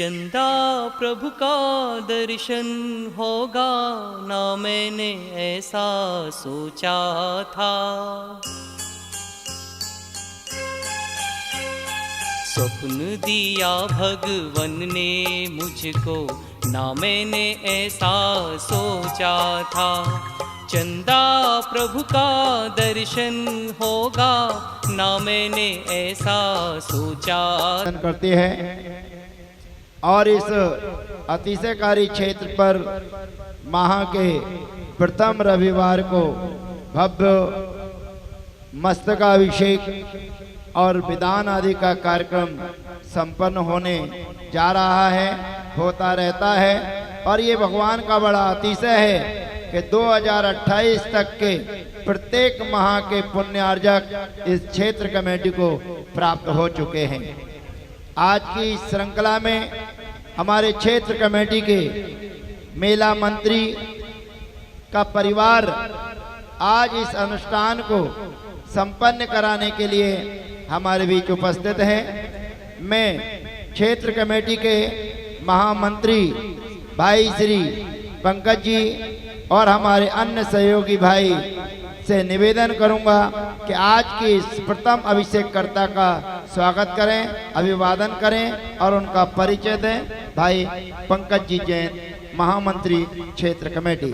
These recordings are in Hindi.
चंदा प्रभु का दर्शन होगा ना मैंने ऐसा सोचा था। स्वप्न दिया भगवन ने मुझको ना मैंने ऐसा सोचा था। चंदा प्रभु का दर्शन होगा ना मैंने ऐसा सोचा करते हैं। और इस अतिशयकारी क्षेत्र पर माह के प्रथम रविवार को भव्य मस्तकाभिषेक और विधान आदि का कार्यक्रम संपन्न होने जा रहा है, होता रहता है। और ये भगवान का बड़ा अतिशय है कि 2028 तक के प्रत्येक माह के पुण्यार्जक इस क्षेत्र कमेटी को प्राप्त हो चुके हैं। आज की इस श्रृंखला में हमारे क्षेत्र कमेटी के मेला मंत्री का परिवार आज इस अनुष्ठान को संपन्न कराने के लिए हमारे बीच उपस्थित है। मैं क्षेत्र कमेटी के महामंत्री भाई श्री पंकज जी और हमारे अन्य सहयोगी भाई से निवेदन करूंगा कि आज की इस प्रथम अभिषेककर्ता का स्वागत करें, अभिवादन करें और उनका परिचय दें। भाई पंकज जी जैन, महामंत्री क्षेत्र कमेटी।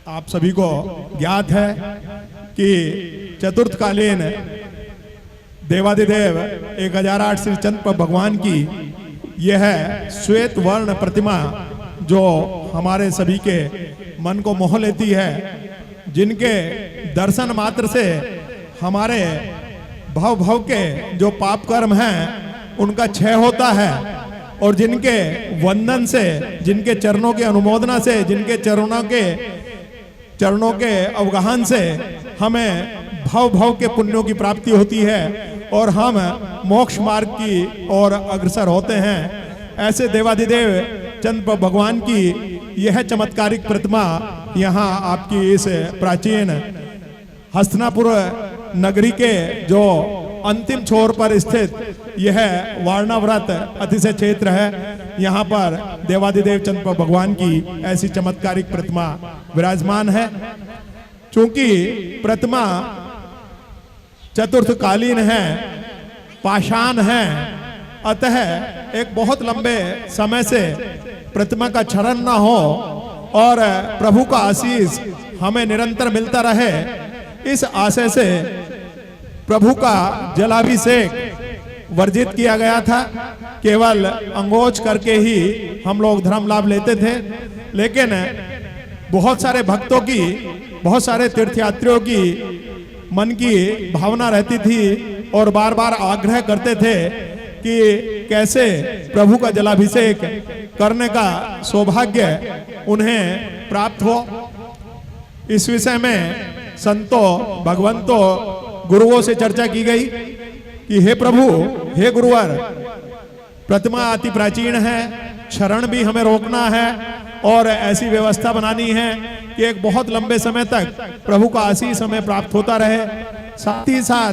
आप सभी को ज्ञात है कि चतुर्थकालीन देवादिदेव 1008 श्री चंद्र भगवान की यह श्वेत वर्ण प्रतिमा जो हमारे सभी के मन को मोह लेती है, जिनके दर्शन मात्र से हमारे भव भव के जो पाप कर्म हैं उनका क्षय होता है, और जिनके वंदन से, जिनके चरणों के अनुमोदना से, जिनके चरणों के अवगाहन से हमें भव भव के पुण्यों की प्राप्ति होती है और हम मोक्ष मार्ग की ओर अग्रसर होते हैं। ऐसे देवादिदेव चंद्र भगवान की यह चमत्कारिक प्रतिमा यहाँ आपकी इस प्राचीन हस्तिनापुर नगरी के जो अंतिम छोर पर स्थित यह वारणाव्रत अतिशय क्षेत्र है, यहाँ पर देवादिदेव चंद्र भगवान की ऐसी चमत्कारिक प्रतिमा विराजमान है। चूंकि प्रतिमा चतुर्थकालीन है, पाषाण है, अतः एक बहुत लंबे समय से प्रतिमा का क्षरण न हो और प्रभु का आशीष हमें निरंतर मिलता रहे, इस आशय से प्रभु का जलाभिषेक वर्जित किया गया था। केवल अंगोच करके ही हम लोग धर्म लाभ लेते थे, लेकिन बहुत सारे भक्तों की, बहुत सारे तीर्थयात्रियों की मन की भावना रहती थी और बार बार आग्रह करते थे कि कैसे प्रभु का जलाभिषेक करने का सौभाग्य उन्हें प्राप्त हो। इस विषय में संतों, भगवंतों, गुरुओं से चर्चा की गई कि हे प्रभु, हे गुरुवर, प्रतिमा अति प्राचीन है, क्षरण भी हमें रोकना है और ऐसी व्यवस्था बनानी है कि एक बहुत लंबे समय तक प्रभु का आशीष हमें प्राप्त होता रहे। साथ ही साथ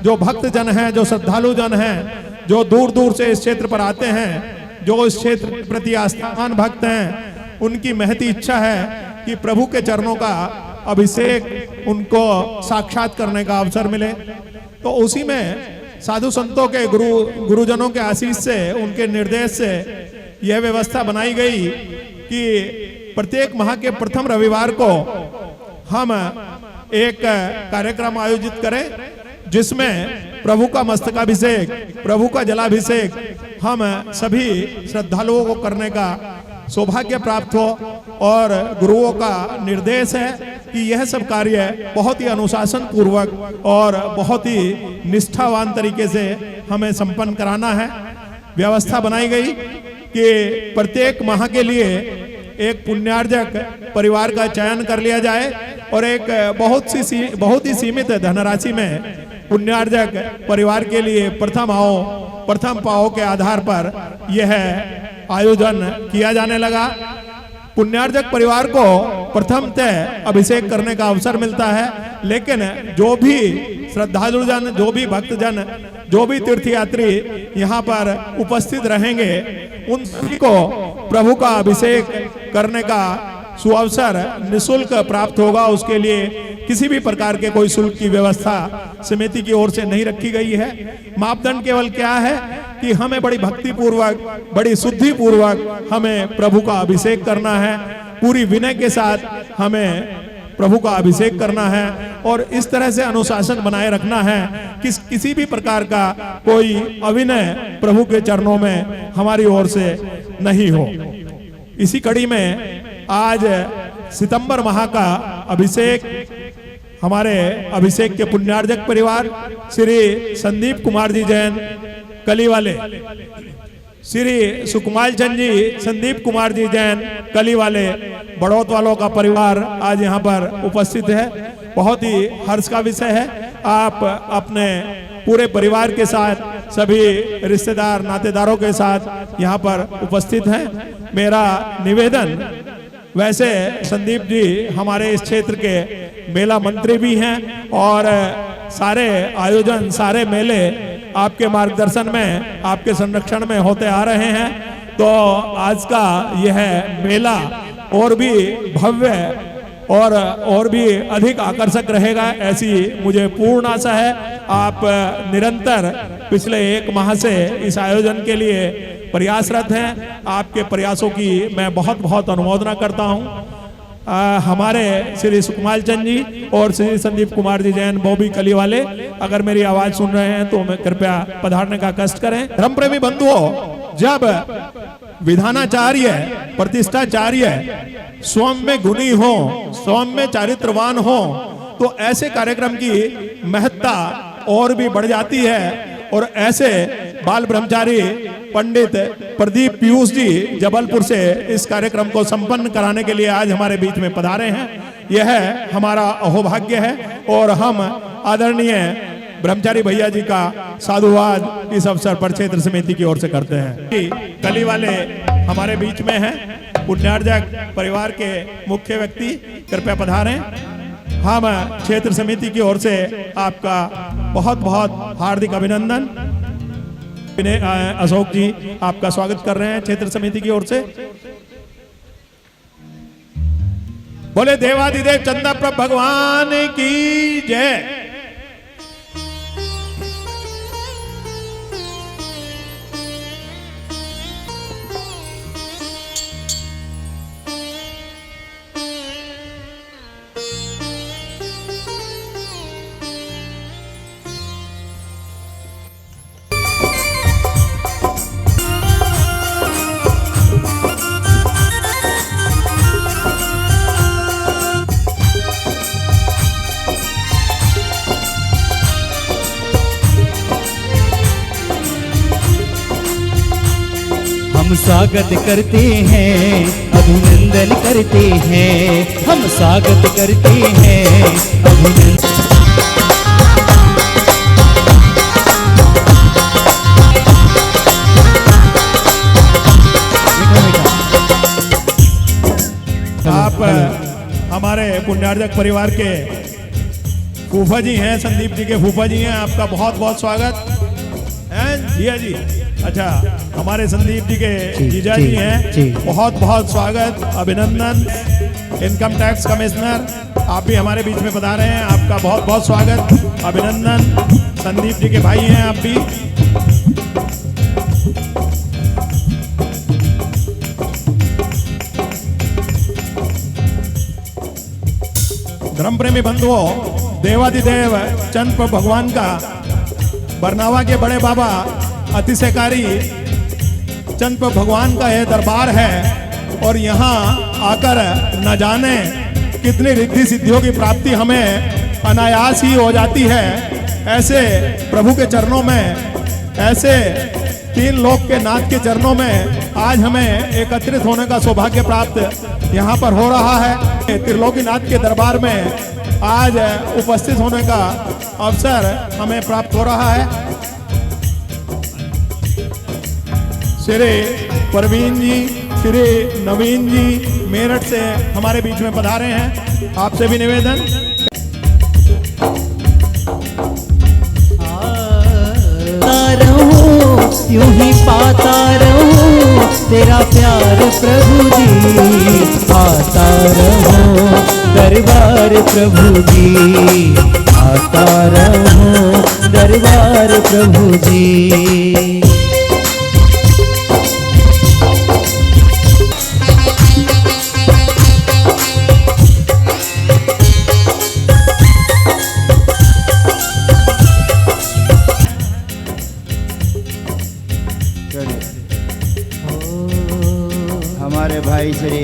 जो भक्त जन हैं, जो श्रद्धालु जन हैं, जो दूर दूर से इस क्षेत्र पर आते हैं, जो इस क्षेत्र के प्रति आस्थावान भक्त हैं, उनकी महती इच्छा है कि प्रभु के चरणों का अभिषेक उनको साक्षात करने का अवसर मिले। तो उसी में साधु संतों के गुरुजनों के आशीष से, उनके निर्देश से यह व्यवस्था बनाई गई कि प्रत्येक माह के प्रथम रविवार को हम एक कार्यक्रम आयोजित करें जिसमें प्रभु का मस्तकाभिषेक, प्रभु का जलाभिषेक हम सभी श्रद्धालुओं को करने का सौभाग्य प्राप्त हो। और गुरुओं का निर्देश है कि यह सब कार्य बहुत ही अनुशासन पूर्वक और बहुत ही निष्ठावान तरीके से हमें संपन्न कराना है। व्यवस्था बनाई गई कि प्रत्येक माह के लिए एक पुण्यार्जक परिवार का चयन कर लिया जाए और एक बहुत ही सीमित धनराशि में पुण्यार्जक परिवार के लिए प्रथम पाओ के आधार पर यह आयोजन किया जाने लगा। पुण्यार्जक परिवार को प्रथमतः अभिषेक करने का अवसर मिलता है, लेकिन जो भी श्रद्धालु जन, जो भी भक्त जन, जो भी तीर्थयात्री यहाँ पर उपस्थित रहेंगे, उन सभी को प्रभु का अभिषेक करने का सुअवसर निःशुल्क प्राप्त होगा। उसके लिए किसी भी प्रकार के कोई शुल्क की व्यवस्था समिति की ओर से नहीं रखी गई है। मापदंड केवल क्या है कि हमें बड़ी भक्ति पूर्वक, बड़ी शुद्धि पूर्वक हमें प्रभु का अभिषेक करना है, पूरी विनय के साथ हमें प्रभु का अभिषेक करना है और इस तरह से अनुशासन बनाए रखना है कि किसी भी प्रकार का कोई अविनय प्रभु के चरणों में हमारी ओर से नहीं हो। इसी कड़ी में आज सितंबर माह का अभिषेक हमारे अभिषेक के पुण्यार्जक परिवार श्री संदीप कुमार जी जैन कली वाले, श्री सुकुमाल चंद जी संदीप कुमार जी जैन कली वाले बड़ौत वालों का परिवार आज यहाँ पर उपस्थित है। बहुत ही हर्ष का विषय है। आप अपने पूरे परिवार के साथ, सभी रिश्तेदार नातेदारों के साथ यहाँ पर उपस्थित हैं। मेरा निवेदन, वैसे संदीप जी हमारे इस क्षेत्र के मेला मंत्री भी हैं और सारे आयोजन, सारे मेले आपके मार्गदर्शन में, आपके संरक्षण में होते आ रहे हैं। तो आज का यह मेला और भी भव्य और भी अधिक आकर्षक रहेगा, ऐसी मुझे पूर्ण आशा है। आप निरंतर पिछले 1 माह से इस आयोजन के लिए प्रयासरत हैं। आपके प्रयासों की मैं बहुत बहुत अनुमोदना करता हूं। हमारे श्री सुकुमाल चंद जी और श्री संदीप कुमार जी जैन, वो भी कली वाले, अगर मेरी आवाज सुन रहे हैं तो मैं कृपया पधारने का कष्ट करें। धर्म प्रेमी बंधुओं, जब विधानाचार्य, प्रतिष्ठाचार्य स्वयं में गुणी हो, स्वयं में चारित्रवान हो, तो ऐसे कार्यक्रम की महत्ता और भी बढ़ जाती है। और ऐसे बाल ब्रह्मचारी पंडित प्रदीप पीयूष जी जबलपुर से इस कार्यक्रम को संपन्न कराने के लिए आज हमारे बीच में पधारे हैं। यह हमारा अहोभाग्य है और हम आदरणीय ब्रह्मचारी भैया जी का साधुवाद इस अवसर पर क्षेत्र समिति की ओर से करते हैं। कली वाले हमारे बीच में हैं, पुण्यार्जक परिवार के मुख्य व्यक्ति, कृपया पधारें। हम क्षेत्र समिति की ओर से आपका बहुत बहुत हार्दिक अभिनंदन। अशोक जी आपका स्वागत कर रहे हैं क्षेत्र समिति की ओर से। बोले देवादिदेव चंद्रप्रभ भगवान की जय। हम स्वागत करते हैं, अभिनंदन करते हैं, हम स्वागत करते हैं, अभिनंदन। आप हमारे पुण्यार्जक परिवार के फूफा जी हैं, संदीप जी के फूफा जी हैं, आपका बहुत बहुत स्वागत है। जिया जी, अच्छा, हमारे संदीप जी के जीजा जी हैं, बहुत बहुत स्वागत, अभिनंदन। इनकम टैक्स कमिश्नर, आप भी हमारे बीच में पधारे हैं, आपका बहुत बहुत स्वागत, अभिनंदन। संदीप जी के भाई हैं आप भी। धर्म प्रेमी बंधुओं, देवादिदेव चंद्र भगवान का बरनावा के बड़े बाबा अतिशयकारी चंद्र भगवान का यह दरबार है और यहाँ आकर न जाने कितनी रिद्धि सिद्धियों की प्राप्ति हमें अनायास ही हो जाती है। ऐसे प्रभु के चरणों में, ऐसे 3 लोक के नाथ के चरणों में आज हमें एकत्रित होने का सौभाग्य प्राप्त यहाँ पर हो रहा है। त्रिलोकीनाथ के दरबार में आज उपस्थित होने का अवसर हमें प्राप्त हो रहा है। श्री परवीन जी, श्री नवीन जी मेरठ से हमारे बीच में पधारे हैं, आपसे भी निवेदन। पाता रहूं तेरा प्यार प्रभु जी, आता रहूं दरबार प्रभु जी, आता रहूं दरबार प्रभु जी। हमारे भाई श्री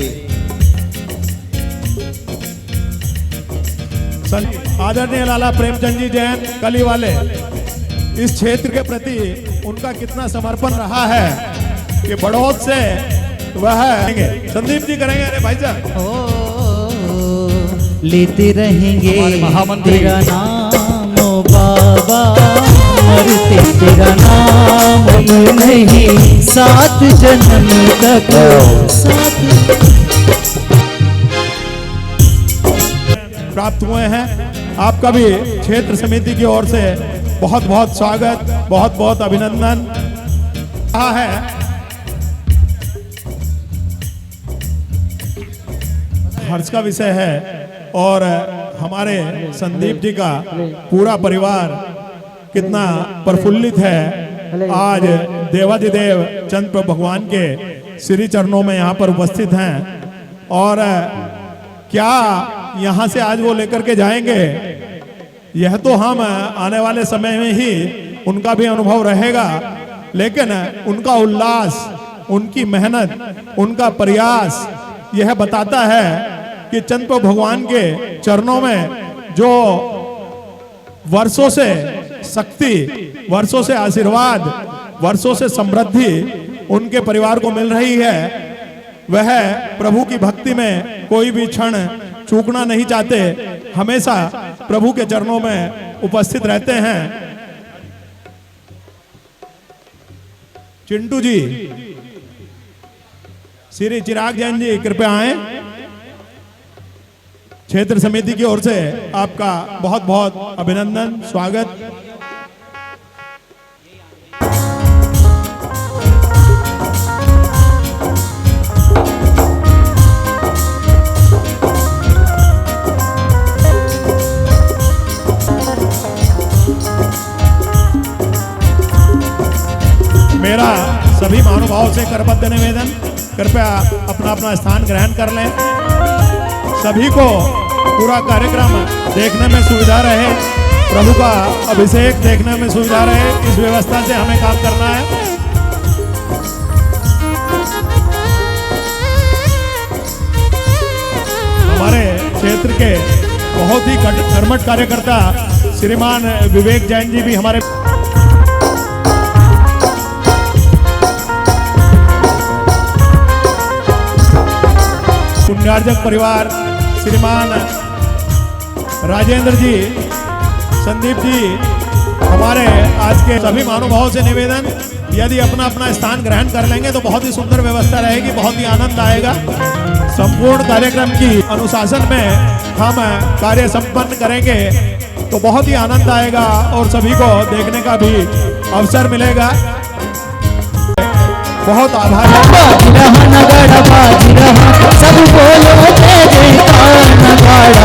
आदरणीय लाला प्रेमचंद जी जैन कली वाले, इस क्षेत्र के प्रति उनका कितना समर्पण रहा है कि बड़ौद से वह संदीप जी करेंगे। अरे भाई साहब लेते रहेंगे महामंत्री तेरा नाम ओ बाबा, मरते तेरा नाम नहीं, सात जन्म तक साथ प्राप्त हुए हैं। आपका भी क्षेत्र समिति की ओर से बहुत बहुत स्वागत, बहुत बहुत अभिनंदन है। हर्ष का विषय है और हमारे संदीप जी का पूरा परिवार कितना प्रफुल्लित है। आज देवाधिदेव चंद्र प्रभु भगवान के श्री चरणों में यहाँ पर उपस्थित हैं और क्या यहाँ से आज वो लेकर के जाएंगे, यह तो हम आने वाले समय में ही उनका भी अनुभव रहेगा, लेकिन उनका उल्लास, उनकी मेहनत, उनका प्रयास यह बताता है कि चंद्र प्रभु भगवान के चरणों में जो वर्षों से शक्ति, वर्षों से आशीर्वाद, वर्षों से समृद्धि उनके परिवार को मिल रही है, वह प्रभु की भक्ति में कोई भी क्षण चूकना नहीं चाहते, हमेशा प्रभु के चरणों में उपस्थित रहते हैं। चिंटू जी, श्री चिराग जैन जी कृपया आए। क्षेत्र समिति की ओर से आपका बहुत बहुत अभिनंदन, स्वागत। मेरा सभी महानुभावों से करबद्ध निवेदन, कृपया अपना अपना स्थान ग्रहण कर लें। सभी को पूरा कार्यक्रम देखने में सुविधा रहे, प्रभु का अभिषेक देखने में सुविधा रहे, इस व्यवस्था से हमें काम करना है। हमारे क्षेत्र के बहुत ही कर्मठ कार्यकर्ता श्रीमान विवेक जैन जी भी हमारे पुण्यार्जक परिवार श्रीमान राजेंद्र जी, संदीप जी, हमारे आज के सभी महानुभावों से निवेदन, यदि अपना अपना स्थान ग्रहण कर लेंगे तो बहुत ही सुंदर व्यवस्था रहेगी, बहुत ही आनंद आएगा। संपूर्ण कार्यक्रम की अनुशासन में हम कार्य संपन्न करेंगे तो बहुत ही आनंद आएगा और सभी को देखने का भी अवसर मिलेगा। बहुत आभार। नगाड़ा बाज रहा, सब बोलो जय जयकार नगाड़ा।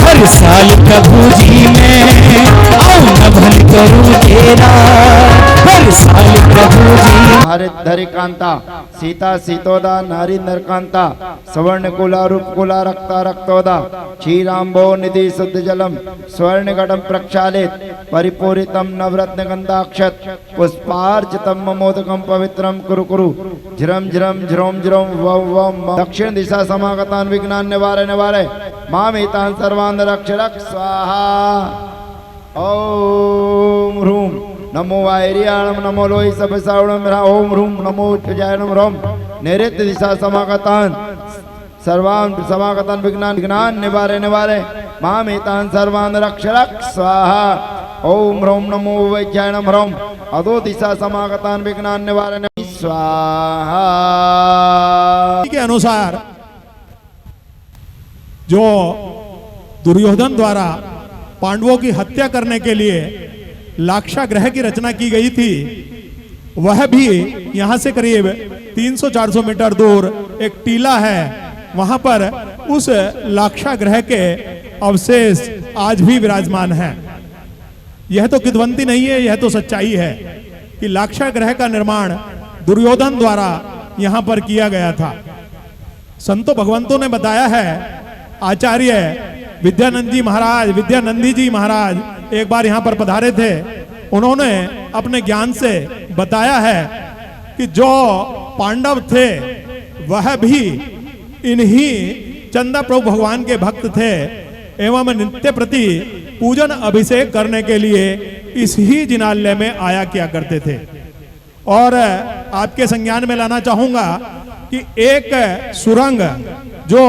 हर साल प्रभु जी मैं आऊं न भल करूं तेरा, हर साल प्रभु जी। हरित धरिकांता सीता सीतोदा नारी नरकांता सवर्ण कुला रूप कुला रक्ता रक्तोदा क्षीरांबो निधि शुद्ध जलम स्वर्ण घटम प्रक्षालित परिपूरितम नवरत्न गंधाक्षत पुष्पार्चितम ममोदकम पवित्रम कुरु कुरु झ्रम झ्रम झ्रोम झ्रोम वम वम। दक्षिण दिशा समागतान विघ्नान निवारे निवारे मामेतान सर्वान रक्ष रक्ष स्वाहा। ओम ह्रूम नमो वायरियाणम नमो लोहि सपसावणम ओम ह्रूम नमो उच्चजायनम रोम। नैऋत्य दिशा समागतान सर्वान समागतान विघ्नान विघ्नान निवारे निवारे मामेतान सर्वान रक्ष रक्ष स्वाहा। ओम ह्रोम नमो वैज्ञानम ह्रोम अधो दिशा समागतान विघ्नान निवारण स्वाहा। के अनुसार जो दुर्योधन द्वारा पांडवों की हत्या करने के लिए लाक्षा ग्रह की रचना की गई थी, वह भी यहाँ से करीब 300-400 मीटर दूर एक टीला है, वहां पर उस लाक्षा ग्रह के अवशेष आज भी विराजमान हैं। यह तो किद्वंती नहीं है, यह तो सच्चाई है कि लाक्षा ग्रह का निर्माण दुर्योधन द्वारा यहां पर किया गया था। संतों भगवंतों ने बताया है, आचार्य विद्यानंदी जी महाराज एक बार यहां पर पधारे थे। उन्होंने अपने ज्ञान से बताया है कि जो पांडव थे वह भी इन्हीं चंदा प्रभु भगवान के भक्त थे एवं नित्य प्रति पूजन अभिषेक करने के लिए इस ही जिनालय में आया किया करते थे। और आपके संज्ञान में लाना चाहूंगा कि एक सुरंग जो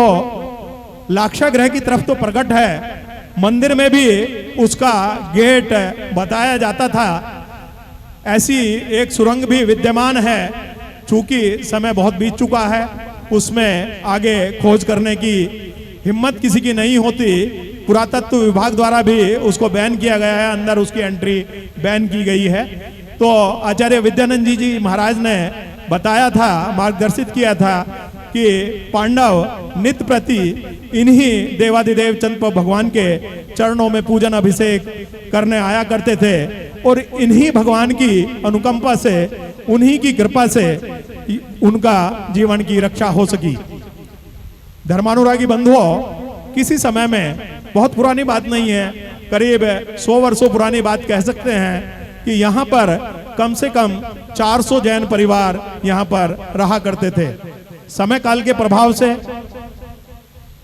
लाक्षा ग्रह की तरफ तो प्रकट है, मंदिर में भी उसका गेट बताया जाता था, ऐसी एक सुरंग भी विद्यमान है। चूंकि समय बहुत बीत चुका है, उसमें आगे खोज करने की हिम्मत किसी की नहीं होती। पुरातत्व विभाग द्वारा भी उसको बैन किया गया है, अंदर उसकी एंट्री बैन की गई है। तो आचार्य विद्यानंद जी महाराज ने बताया था, मार्गदर्शित किया था कि पांडव नित्य प्रति इन्हीं देवादिदेव चंद भगवान के चरणों में पूजन अभिषेक करने आया करते थे और इन्हीं भगवान की अनुकंपा से, उन्हीं की कृपा से उनका जीवन की रक्षा हो सकी। धर्मानुरागी बंधुओं, किसी समय में, बहुत पुरानी बात नहीं है, करीब 100 वर्षों पुरानी बात कह सकते हैं कि यहाँ पर कम से कम 400 जैन परिवार यहाँ पर रहा करते थे। समय काल के प्रभाव से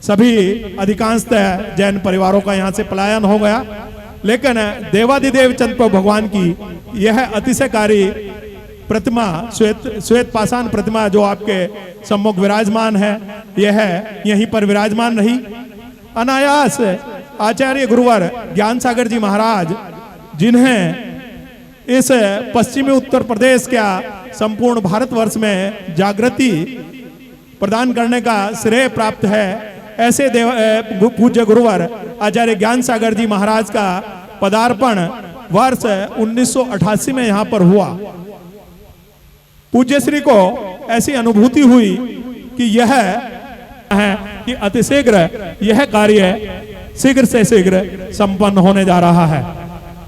सभी अधिकांशतः जैन परिवारों का यहाँ से पलायन हो गया, लेकिन देवादिदेव चंद भगवान की यह अतिशयकारी प्रतिमा, श्वेत पाषाण प्रतिमा जो आपके सम्मुख विराजमान है, यह यहीं पर विराजमान रही। अनायास आचार्य गुरुवर ज्ञान सागर जी महाराज, जिन्हें इस पश्चिमी उत्तर प्रदेश क्या संपूर्ण भारतवर्ष में जागृति प्रदान करने का श्रेय प्राप्त है, ऐसे पूज्य गुरुवर आचार्य ज्ञान सागर जी महाराज का पदार्पण वर्ष 1988 में यहाँ पर हुआ। पूज्य श्री को ऐसी अनुभूति हुई कि यह है कि अतिशीघ्र यह कार्य शीघ्र से शीघ्र संपन्न होने जा रहा है।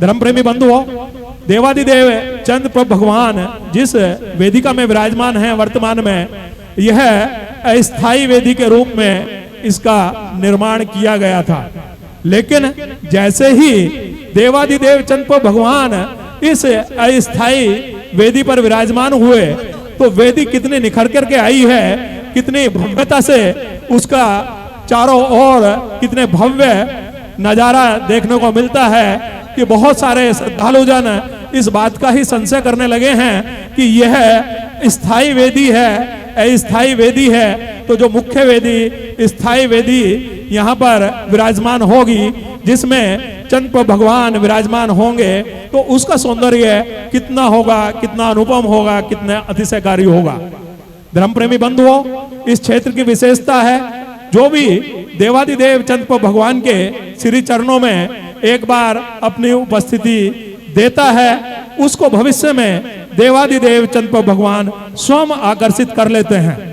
धर्म प्रेमी बंधुओं, देवादिदेव चंद प्रभु भगवान जिस वेदिका में विराजमान है, वर्तमान में यह अस्थायी वेदी के रूप में इसका निर्माण किया गया था। लेकिन जैसे ही देवादिदेव चंद प्रभु भगवान इस अस्थायी वेदी पर विराजमान हुए, तो वेदी कितनी निखर करके आई है, कितनी भव्यता से उसका चारों ओर कितने भव्य नजारा देखने को मिलता है कि बहुत सारे श्रद्धालु जन इस बात का ही संशय करने लगे हैं कि यह स्थायी वेदी है, अस्थायी वेदी है। तो जो मुख्य वेदी, स्थायी वेदी यहाँ पर विराजमान होगी, जिसमें चंद भगवान विराजमान होंगे, तो उसका सौंदर्य कितना होगा, कितना अनुपम होगा, कितना अतिशयकारी होगा। धर्म प्रेमी बंधुओं, इस क्षेत्र की विशेषता है, जो भी देवादिदेव चंद भगवान के श्री चरणों में एक बार अपनी उपस्थिति देता है, उसको भविष्य में देवादिदेव चंद भगवान स्वयं आकर्षित कर लेते हैं।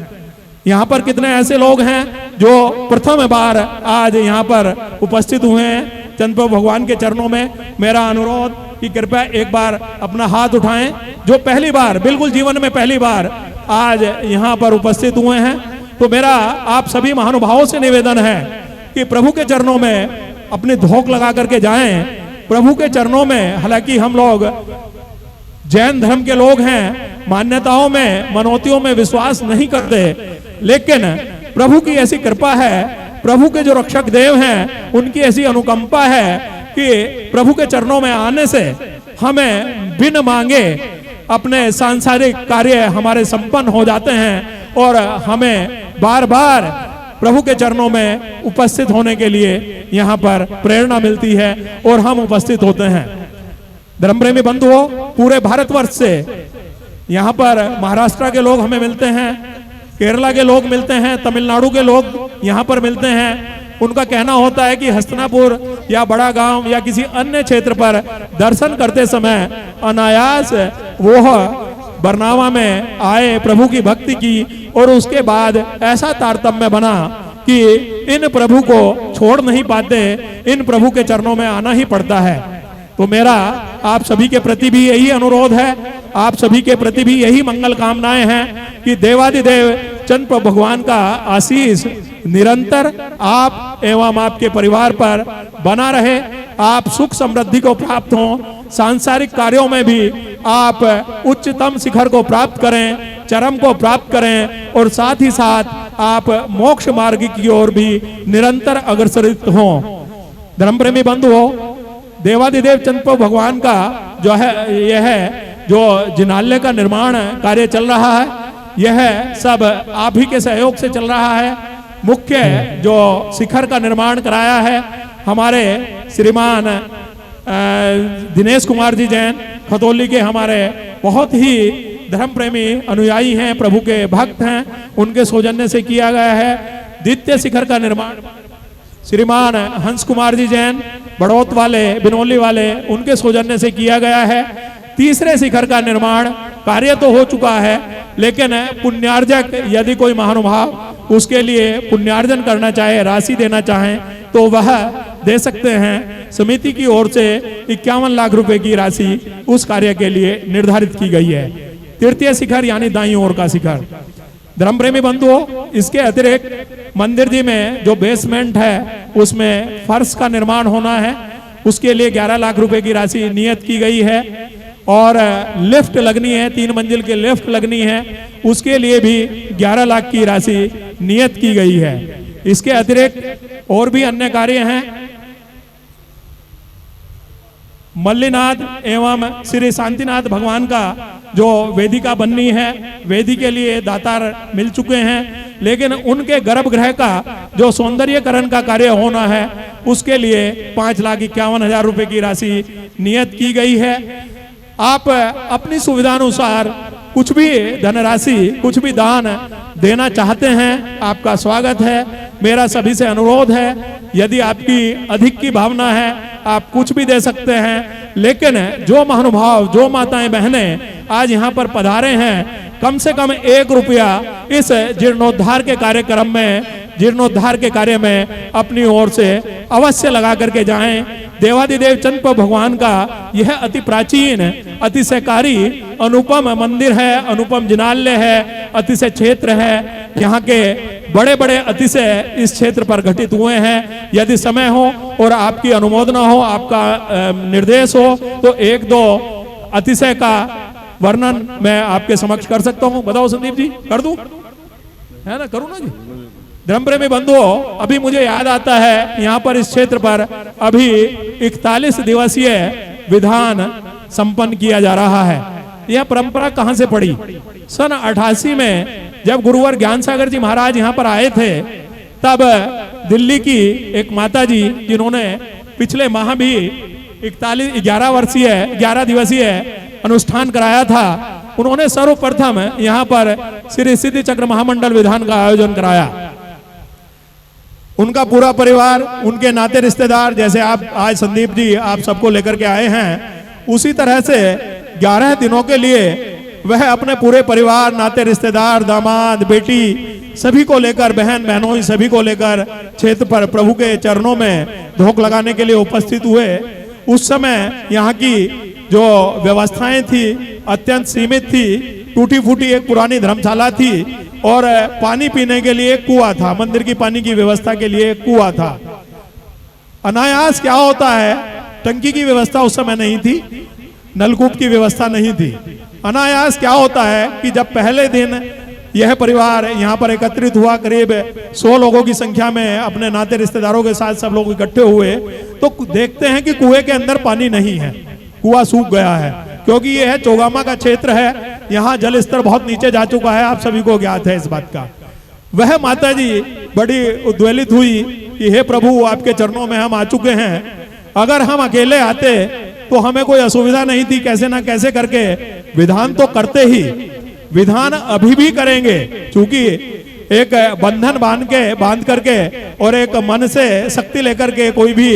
यहाँ पर कितने ऐसे लोग हैं जो प्रथम बार आज यहाँ पर उपस्थित हुए हैं चंद भगवान के चरणों में। मेरा अनुरोध कि कृपया एक बार अपना हाथ उठाएं, जो पहली बार, बिल्कुल जीवन में पहली बार आज यहाँ पर उपस्थित हुए हैं। तो मेरा आप सभी महानुभावों से निवेदन है कि प्रभु के चरणों में अपनी धोख लगा करके जाएं। प्रभु के चरणों में, हालांकि हम लोग जैन धर्म के लोग हैं, मान्यताओं में, मनोतियों में विश्वास नहीं करते, लेकिन प्रभु की ऐसी कृपा है, प्रभु के जो रक्षक देव हैं उनकी ऐसी अनुकंपा है कि प्रभु के चरणों में आने से हमें बिन मांगे अपने सांसारिक कार्य हमारे संपन्न हो जाते हैं और हमें बार बार प्रभु के चरणों में उपस्थित होने के लिए यहाँ पर प्रेरणा मिलती है और हम उपस्थित होते हैं। धर्म प्रेमी बंधुओं, पूरे भारतवर्ष से यहाँ पर महाराष्ट्र के लोग हमें मिलते हैं, केरला के लोग मिलते हैं, तमिलनाडु के लोग यहाँ पर मिलते हैं, उनका कहना होता है कि हस्तिनापुर या बड़ा गांव या किसी अन्य क्षेत्र पर दर्शन करते समय अनायास वो बरनावा में आए, प्रभु की भक्ति की और उसके बाद ऐसा तारतम्य बना कि इन प्रभु को छोड़ नहीं पाते, इन प्रभु के चरणों में आना ही पड़ता है। तो मेरा आप सभी के प्रति भी यही अनुरोध है, आप सभी के प्रति भी यही मंगल कामनाएं हैं कि देवादिदेव चंद प्रभु भगवान का आशीष निरंतर आप एवं आपके परिवार पर बना रहे, आप सुख समृद्धि को प्राप्त हों, सांसारिक कार्यों में भी आप उच्चतम शिखर को प्राप्त करें, चरम को प्राप्त करें और साथ ही साथ आप मोक्ष मार्ग की ओर भी निरंतर अग्रसरित हों। धर्म प्रेमी बंधुओं, देवादिदेव चंद प्रभु भगवान का जो है यह जो जिनालय का निर्माण कार्य चल रहा है, यह सब आप ही के सहयोग से चल रहा है। मुख्य जो शिखर का निर्माण कराया है हमारे श्रीमान दिनेश कुमार जी जैन खतौली के, हमारे बहुत ही धर्म प्रेमी अनुयायी हैं, प्रभु के भक्त हैं, उनके सौजन्य से किया गया है। द्वितीय शिखर का निर्माण श्रीमान हंस कुमार जी जैन बड़ौत वाले, बिनौली वाले, उनके सौजन्य से किया गया है। तीसरे शिखर का निर्माण कार्य तो हो चुका है, लेकिन पुण्यार्जक यदि कोई महानुभाव उसके लिए पुण्यार्जन करना चाहे, राशि देना चाहें तो वह दे सकते हैं। समिति की ओर से 51 लाख रुपए की राशि उस कार्य के लिए निर्धारित की गई है। तृतीय शिखर यानी दाईं ओर का शिखर। धर्म प्रेमी बंधुओं, इसके अतिरिक्त मंदिर जी में जो बेसमेंट है उसमें फर्श का निर्माण होना है, उसके लिए 11 लाख रुपए की राशि नियत की गई है और लिफ्ट लगनी है, 3 मंजिल की लिफ्ट लगनी है, उसके लिए भी 11 लाख की राशि नियत की गई है। इसके अतिरिक्त और भी अन्य कार्य हैं। मल्लीनाथ एवं श्री शांतिनाथ भगवान का जो वेदिका बननी है, वेदी के लिए दातार मिल चुके हैं, लेकिन उनके गर्भगृह का जो सौंदर्यकरण का कार्य होना है उसके लिए 5,51,000 रुपए की राशि नियत की गई है। आप अपनी सुविधानुसार कुछ भी धनराशि, कुछ भी दान देना चाहते हैं, आपका स्वागत है। मेरा सभी से अनुरोध है, यदि आपकी अधिक की भावना है आप कुछ भी दे सकते हैं, लेकिन जो महानुभाव, जो माताएं बहनें आज यहाँ पर पधारे हैं, कम से कम 1 रुपया इस जीर्णोद्धार के कार्यक्रम में, जीर्णोद्धार के कार्य में अपनी ओर से अवश्य लगा करके जाएं। देवादिदेव चंद प्रभु भगवान का यह अति प्राचीन, अतिशयकारी, अनुपम मंदिर है, अनुपम जिनालय है, अतिशय क्षेत्र है। यहाँ के बड़े बड़े अतिशय इस क्षेत्र पर घटित हुए हैं। यदि समय हो और आपकी अनुमोदना हो, आपका निर्देश हो, तो 1-2 अतिशय का वर्णन मैं आपके समक्ष कर सकता हूँ। बताओ संदीप जी, कर दूं? है ना, करूँ ना जी? धर्म प्रेमी बंधुओं, अभी मुझे याद आता है यहाँ पर इस क्षेत्र पर अभी 41 दिवसीय विधान संपन्न किया जा रहा है। यह परंपरा कहाँ से पड़ी? सन 88 में जब गुरुवर ज्ञान सागर जी महाराज यहाँ पर आए थे, तब दिल्ली की एक माता जी, जिन्होंने पिछले माह भी 11 दिवसीय अनुष्ठान कराया था, उन्होंने सर्वप्रथम यहाँ पर श्री सिद्धि चक्र महामंडल विधान का आयोजन कराया। उनका पूरा परिवार, उनके नाते रिश्तेदार, जैसे आप आज संदीप जी आप सबको लेकर के आए हैं, उसी तरह से 11 दिनों के लिए वह अपने पूरे परिवार, नाते रिश्तेदार, दामाद, बेटी, सभी को लेकर, बहन बहनों सभी को लेकर क्षेत्र पर प्रभु के चरणों में धोख लगाने के लिए उपस्थित हुए। उस समय यहाँ की जो व्यवस्थाएं थी अत्यंत सीमित थी। टूटी फूटी एक पुरानी धर्मशाला थी और पानी पीने के लिए एक कुआं था, मंदिर की पानी की व्यवस्था के लिए एक कुआं था। अनायास क्या होता है, टंकी की व्यवस्था उस समय नहीं थी, नलकूप की व्यवस्था नहीं थी। अनायास क्या होता है कि जब पहले दिन यह परिवार यहाँ पर एकत्रित हुआ, करीब 100 लोगों की संख्या में अपने नाते रिश्तेदारों के साथ सब लोग इकट्ठे हुए, तो देखते हैं कि कुएं के अंदर पानी नहीं है, कुआं सूख गया है। क्योंकि यह चौगामा का क्षेत्र है, यहाँ जल स्तर बहुत नीचे जा चुका है, आप सभी को ज्ञात है इस बात का। वह माता जी बड़ी उद्वेलित हुई कि हे प्रभु, आपके चरणों में हम आ चुके हैं, अगर हम अकेले आते तो हमें कोई असुविधा नहीं थी, कैसे ना कैसे करके विधान तो करते ही, विधान अभी भी करेंगे, क्योंकि एक बंधन बांध करके और एक मन से शक्ति लेकर के कोई भी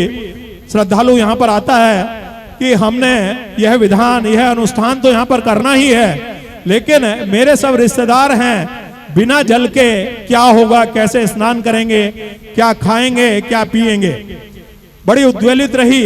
श्रद्धालु यहाँ पर आता है कि हमने यह विधान, यह अनुष्ठान तो यहाँ पर करना ही है, लेकिन मेरे सब रिश्तेदार हैं, बिना जल के क्या होगा, कैसे स्नान करेंगे, क्या खाएंगे, क्या पिएंगे। बड़ी उद्वेलित रही।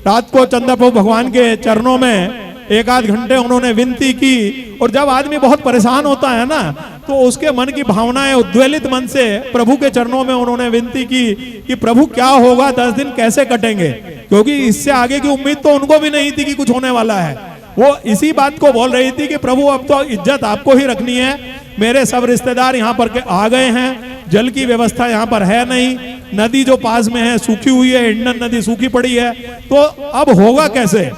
रात को चंद्रप्रभु भगवान के चरणों में एक आध घंटे उन्होंने विनती की। और जब आदमी बहुत परेशान होता है ना, तो उसके मन की भावनाएं, उद्वेलित मन से प्रभु के चरणों में उन्होंने विनती की कि प्रभु क्या होगा, 10 दिन कैसे कटेंगे, क्योंकि इससे आगे की उम्मीद तो उनको भी नहीं थी कि कुछ होने वाला है। वो इसी बात को बोल रही थी कि प्रभु अब तो इज्जत आपको ही रखनी है, मेरे सब रिश्तेदार यहाँ पर आ गए हैं, जल की व्यवस्था यहाँ पर है नहीं, नदी जो पास में है सूखी हुई है, हिंडन नदी सूखी पड़ी है, तो अब होगा कैसे।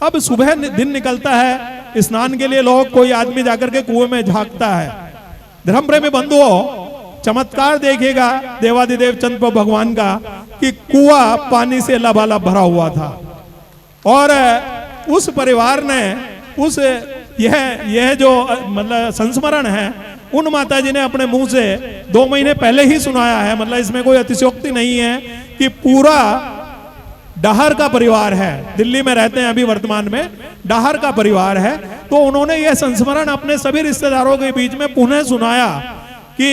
अब सुबह दिन निकलता है स्नान के लिए, लोग कोई आदमी जाकर के कुएं में झांकता है। धर्म प्रेमी बंधुओं, चमत्कार देखिएगा देवादिदेव चंद्रप्रभु भगवान का कि कुआं पानी से लबालब भरा हुआ था। और उस परिवार ने उस यह जो मतलब संस्मरण है, उन माता जी ने अपने मुंह से 2 महीने पहले ही सुनाया है। मतलब इसमें कोई अतिशयोक्ति नहीं है कि पूरा डाहर का परिवार है, दिल्ली में रहते हैं अभी वर्तमान में, डाहर का परिवार है, तो उन्होंने यह संस्मरण अपने सभी रिश्तेदारों के बीच में पुनः सुनाया। कि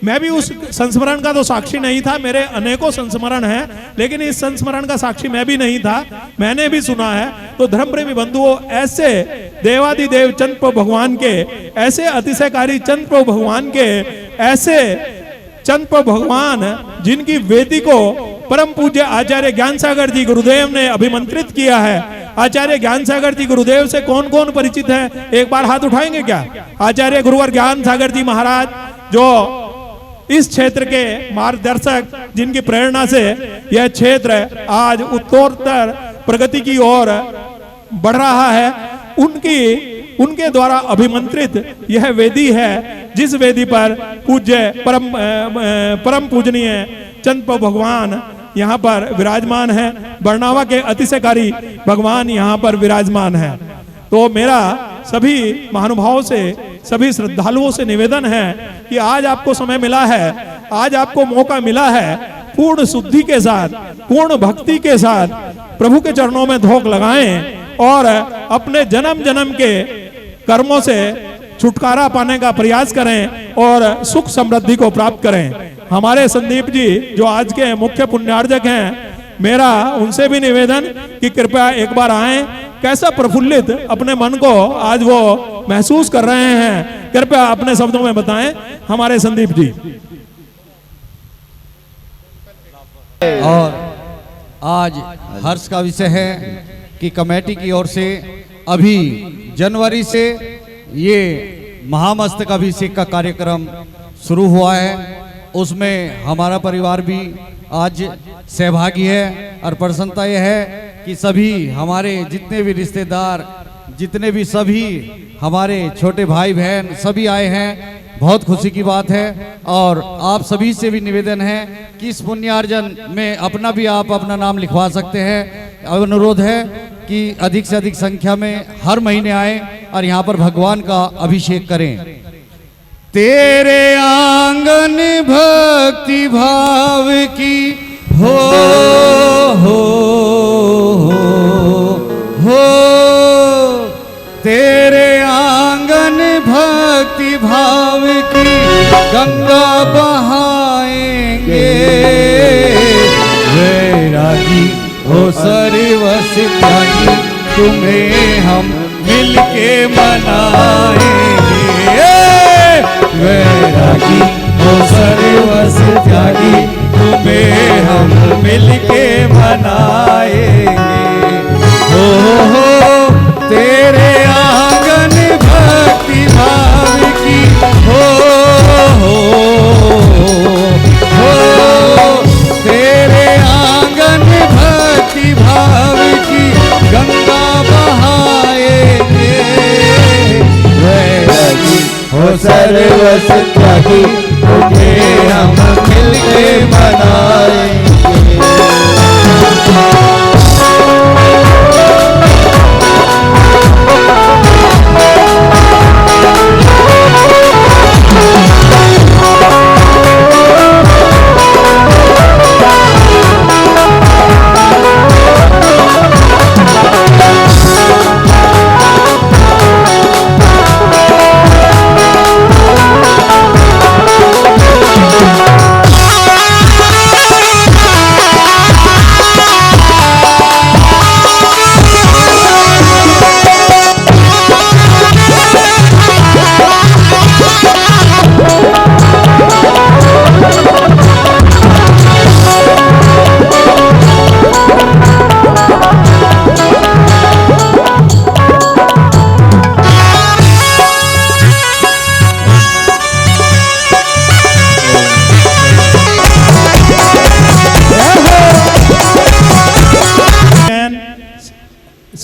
मैं भी उस संस्मरण का तो साक्षी नहीं था, मेरे अनेकों संस्मरण हैं, लेकिन इस संस्मरण का साक्षी मैं भी नहीं था, मैंने भी सुना है। तो धर्म प्रेमी बंधुओं, ऐसे देवादिदेव चंद्रप्रभु भगवान के, ऐसे अतिशयकारी चंद्रप्रभु भगवान के, ऐसे चंद्रप्रभु भगवान जिनकी वेदी को परम पूज्य आचार्य ज्ञान सागर जी गुरुदेव ने अभिमंत्रित किया है। आचार्य ज्ञान सागर जी गुरुदेव से कौन कौन परिचित है, एक बार हाथ उठाएंगे क्या। आचार्य गुरुवर ज्ञान सागर जी महाराज, जो इस क्षेत्र के मार्गदर्शक, जिनकी प्रेरणा से यह क्षेत्र आज उत्तरोत्तर प्रगति की ओर बढ़ रहा है, उनके द्वारा अभिमंत्रित यह वेदी है, जिस वेदी पर पूज्य परम पूजनीय चंद्रप्रभु भगवान यहाँ पर विराजमान है, बरनावा के अतिशयकारी भगवान यहाँ पर विराजमान है। तो मेरा सभी महानुभावों से, सभी श्रद्धालुओं से निवेदन है कि आज आपको समय मिला है, आज आपको मौका मिला है, पूर्ण शुद्धि के साथ, पूर्ण भक्ति के साथ प्रभु के चरणों में धोख लगाएं और अपने जन्म जन्म के कर्मों से छुटकारा पाने का प्रयास करें और सुख समृद्धि को प्राप्त करें। हमारे संदीप जी जो आज के मुख्य पुण्यार्जक हैं, मेरा उनसे भी निवेदन कि कृपया एक बार आएं। कैसा प्रफुल्लित अपने मन को आज वो महसूस कर रहे हैं, कृपया अपने शब्दों में बताएं हमारे संदीप जी। और आज हर्ष का विषय है कि कमेटी की ओर से अभी जनवरी से ये महामस्तक अभिषेक का कार्यक्रम शुरू हुआ है, उसमें हमारा परिवार भी आज सहभागी है। और प्रसन्नता यह है कि सभी हमारे जितने भी रिश्तेदार, जितने भी सभी हमारे छोटे भाई बहन सभी आए हैं, बहुत खुशी की बात है। और आप सभी से भी निवेदन है कि इस पुण्यार्जन में अपना भी आप अपना नाम लिखवा सकते हैं। अनुरोध है कि अधिक से अधिक संख्या में हर महीने आए और यहाँ पर भगवान का अभिषेक करें। तेरे आंगन भक्ति भाव की हो तेरे आंगन भक्ति भाव की गंगा बहाएंगे, वैरागी हो सर्वस त्यागी तुम्हें हम मिलके मनाएंगे। वैरागी हो सर्वस त्यागी तुम्हें हम मिलके मनाएंगे। हो तेरे आंगन भक्ति भाव की हो तेरे आंगन भक्ति भाव की गंगा बहाएंगे। वैरागी हो सर्वस त्यागी तुम्हें हम मिलके मनाएंगे।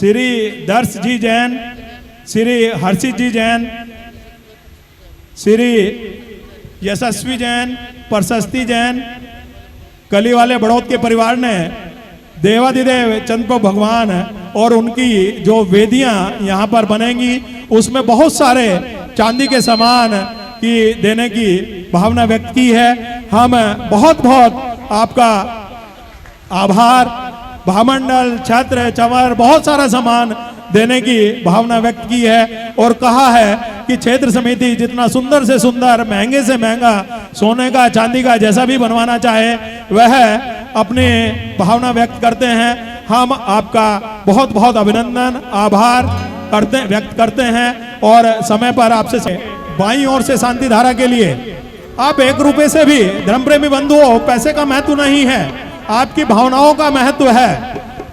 श्री दर्श जी जैन, श्री हर्षित जी जैन, श्री यशस्वी जैन, प्रशस्ति जैन, कली वाले बड़ौत के परिवार ने देवाधिदेव चंद्र भगवान और उनकी जो वेदियां यहाँ पर बनेंगी उसमें बहुत सारे चांदी के सामान की देने की भावना व्यक्त की है। हम बहुत बहुत आपका आभार, भामंडल, छत्र, चमर, बहुत सारा सामान देने की भावना व्यक्त की है और कहा है कि क्षेत्र समिति जितना सुंदर से सुंदर, महंगे से महंगा सोने का, चांदी का जैसा भी बनवाना चाहे वह अपनी भावना व्यक्त करते हैं। हम आपका बहुत बहुत अभिनंदन, आभार व्यक्त करते हैं और समय पर आपसे बाईं ओर से शांति धारा के लिए आप 1 रुपए से भी धर्म प्रेमी बंधुओं, पैसे का महत्व नहीं है, आपकी भावनाओं का महत्व है।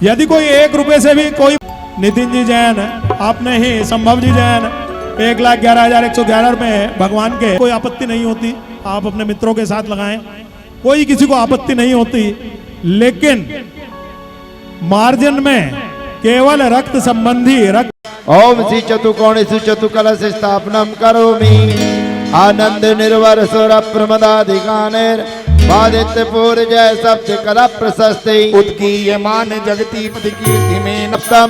यदि कोई 1 रुपए से भी कोई, नितिन जी जैन आपने ही, संभव जी जैन 1,11,111 में भगवान के कोई आपत्ति नहीं होती, आप अपने मित्रों के साथ लगाएं, कोई किसी को आपत्ति नहीं होती, लेकिन मार्जिन में केवल रक्त संबंधी ओम श्री चतुकोणेषु चतुकलश स्थापनम करोमि आनंद निर्वर सुर प्रमदाधिकानेर बादित्य पूर्व जय सप्त कला प्रशस्ति उत्कीयमान जगती पति कीर्ति में नप्तम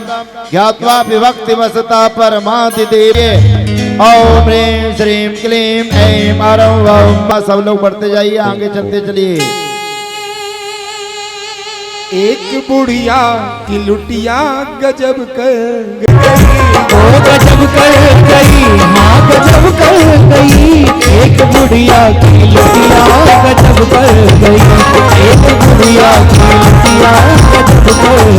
ज्ञात्वा विभक्ति वसता परमादि देवे ओम ह्रीं श्रीं क्लीं ऐं आरं वं। सब लोग बढ़ते जाइए, आगे चलते चलिए। एक बुढ़िया की लुटिया गजब कर ओ गजब कर गई, हाँ गजब कर गई, एक बुढ़िया की लुटिया गजब कर गई, एक बुढ़िया की लुटिया गजब कर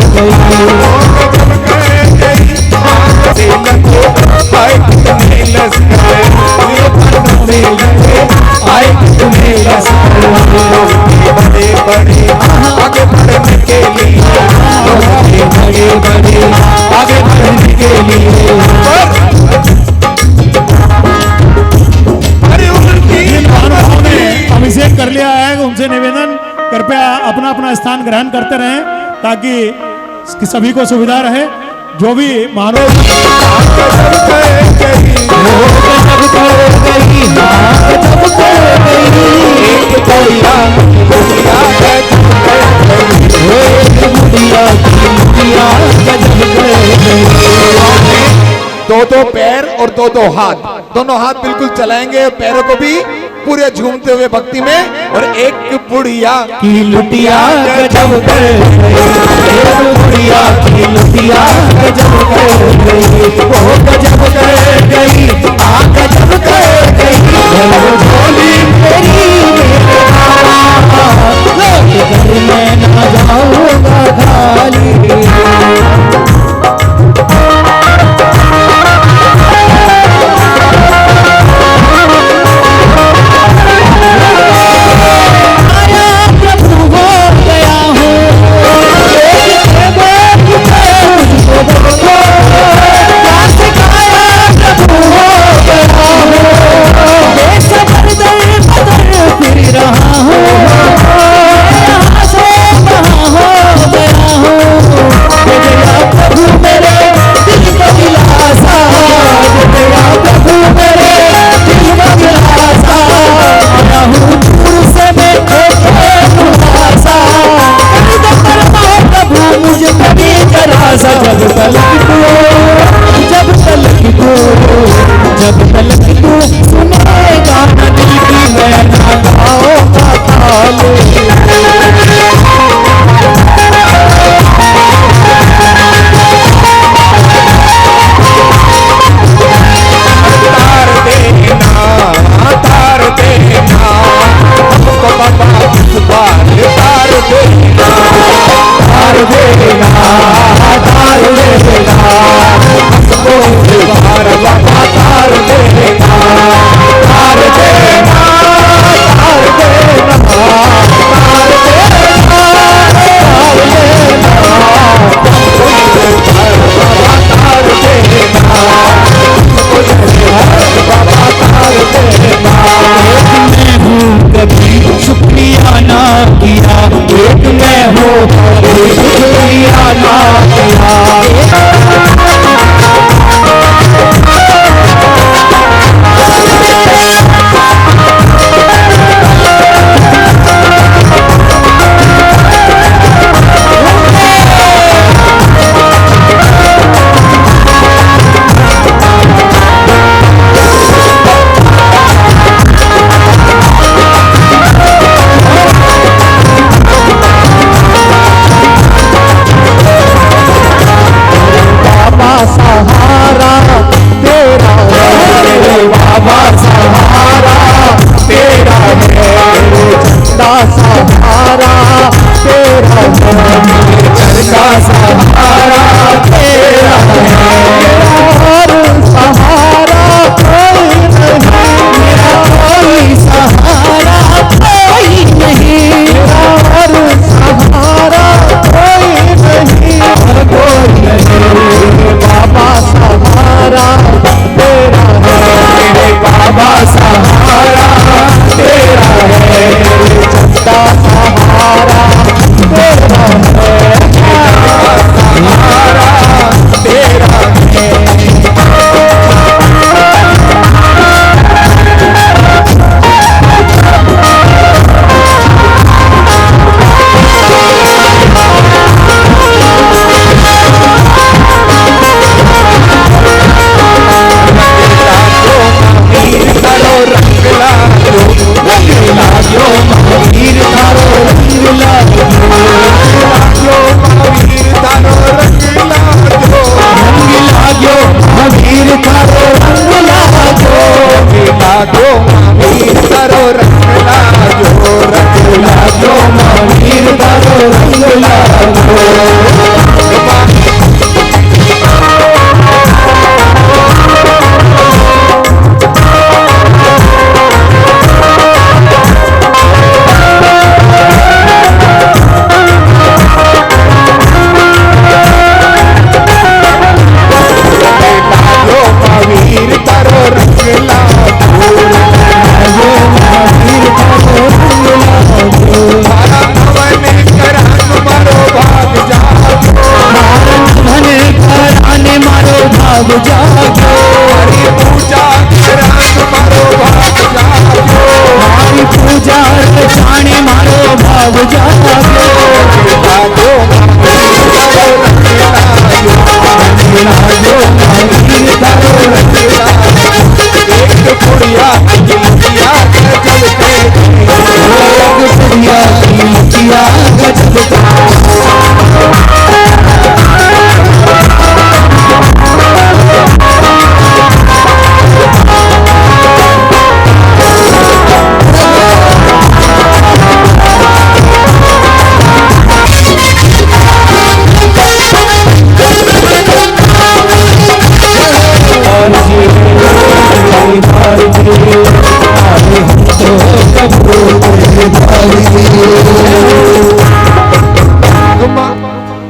आए तुम्हें लश्कर बड़े बड़े आगे बढ़ने के लिए, बड़े बड़े आगे बढ़ने के लिए। अरे अभिषेक कर लिया है, उनसे निवेदन कृपया अपना अपना स्थान ग्रहण करते रहें ताकि सभी को सुविधा रहे। जो भी महाराज दो पैर और दो हाथ, दोनों हाथ बिल्कुल चलाएंगे, पैरों को भी पूरे झूमते हुए भक्ति में। और एक बुढ़िया की लुटिया गजब कर गई, एक बुढ़िया की लुटिया गजब कर गई, वो गजब कर गई, आ गजब कर गई, झोली मेरी घर में ना जाऊंगा खाली। एक मैं हूँ, एक ना किया।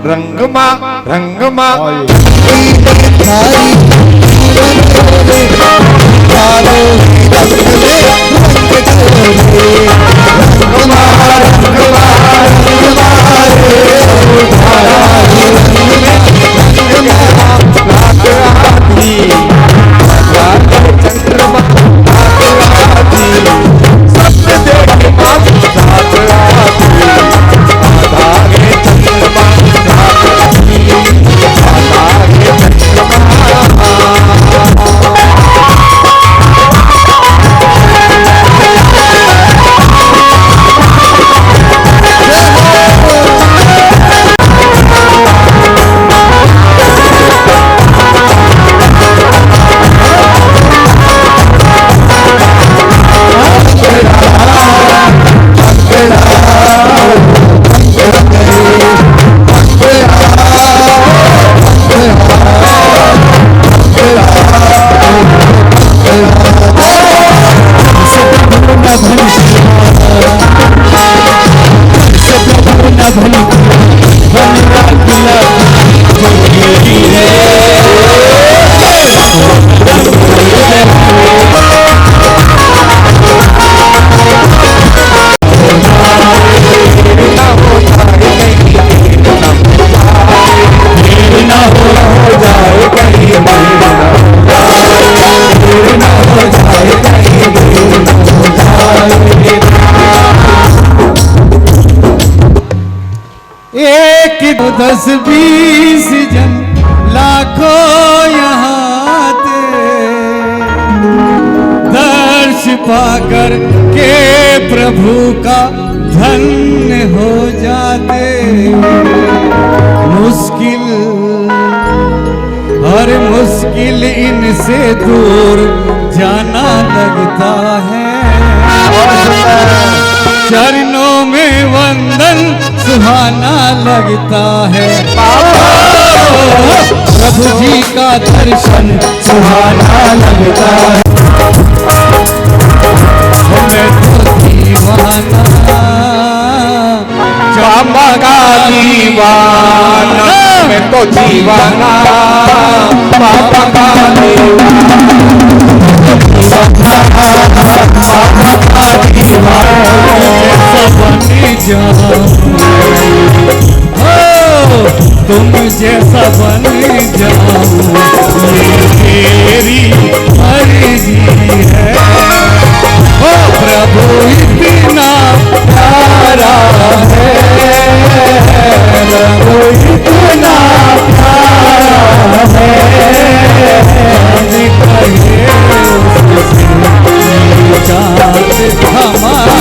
रंगमा रंगमा दस बीस जन लाखों यहाँ दर्श पाकर के प्रभु का धन्य हो जाते। मुश्किल हर मुश्किल इनसे दूर जाना लगता है। चरणों में वंदन सुहाना लगता है। प्रभु जी का दर्शन सुहाना लगता है। मैं तो दीवाना बाबा का दीवाना, मैं तो दीवाना बाबा का तुम जैसा बन जाऊं ये मेरी मर्जी है। ओ प्रभु इतना प्यारा है, प्रभु इतना प्यारा है। कहिए उससे चाँद हमारा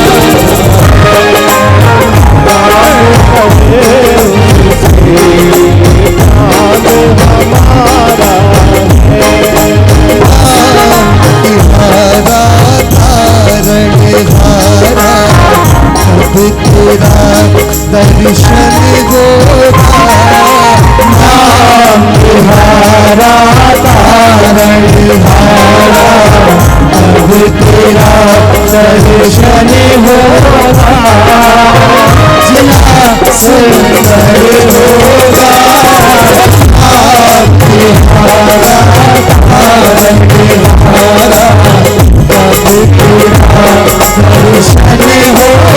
दर्शन होगा नाम तुम्हारा तारण हारा, अब तेरा दर्शन होगा जिला सुंदर होगा। नाम तुम्हारा तारण हारा, अब तेरा दर्शन होगा।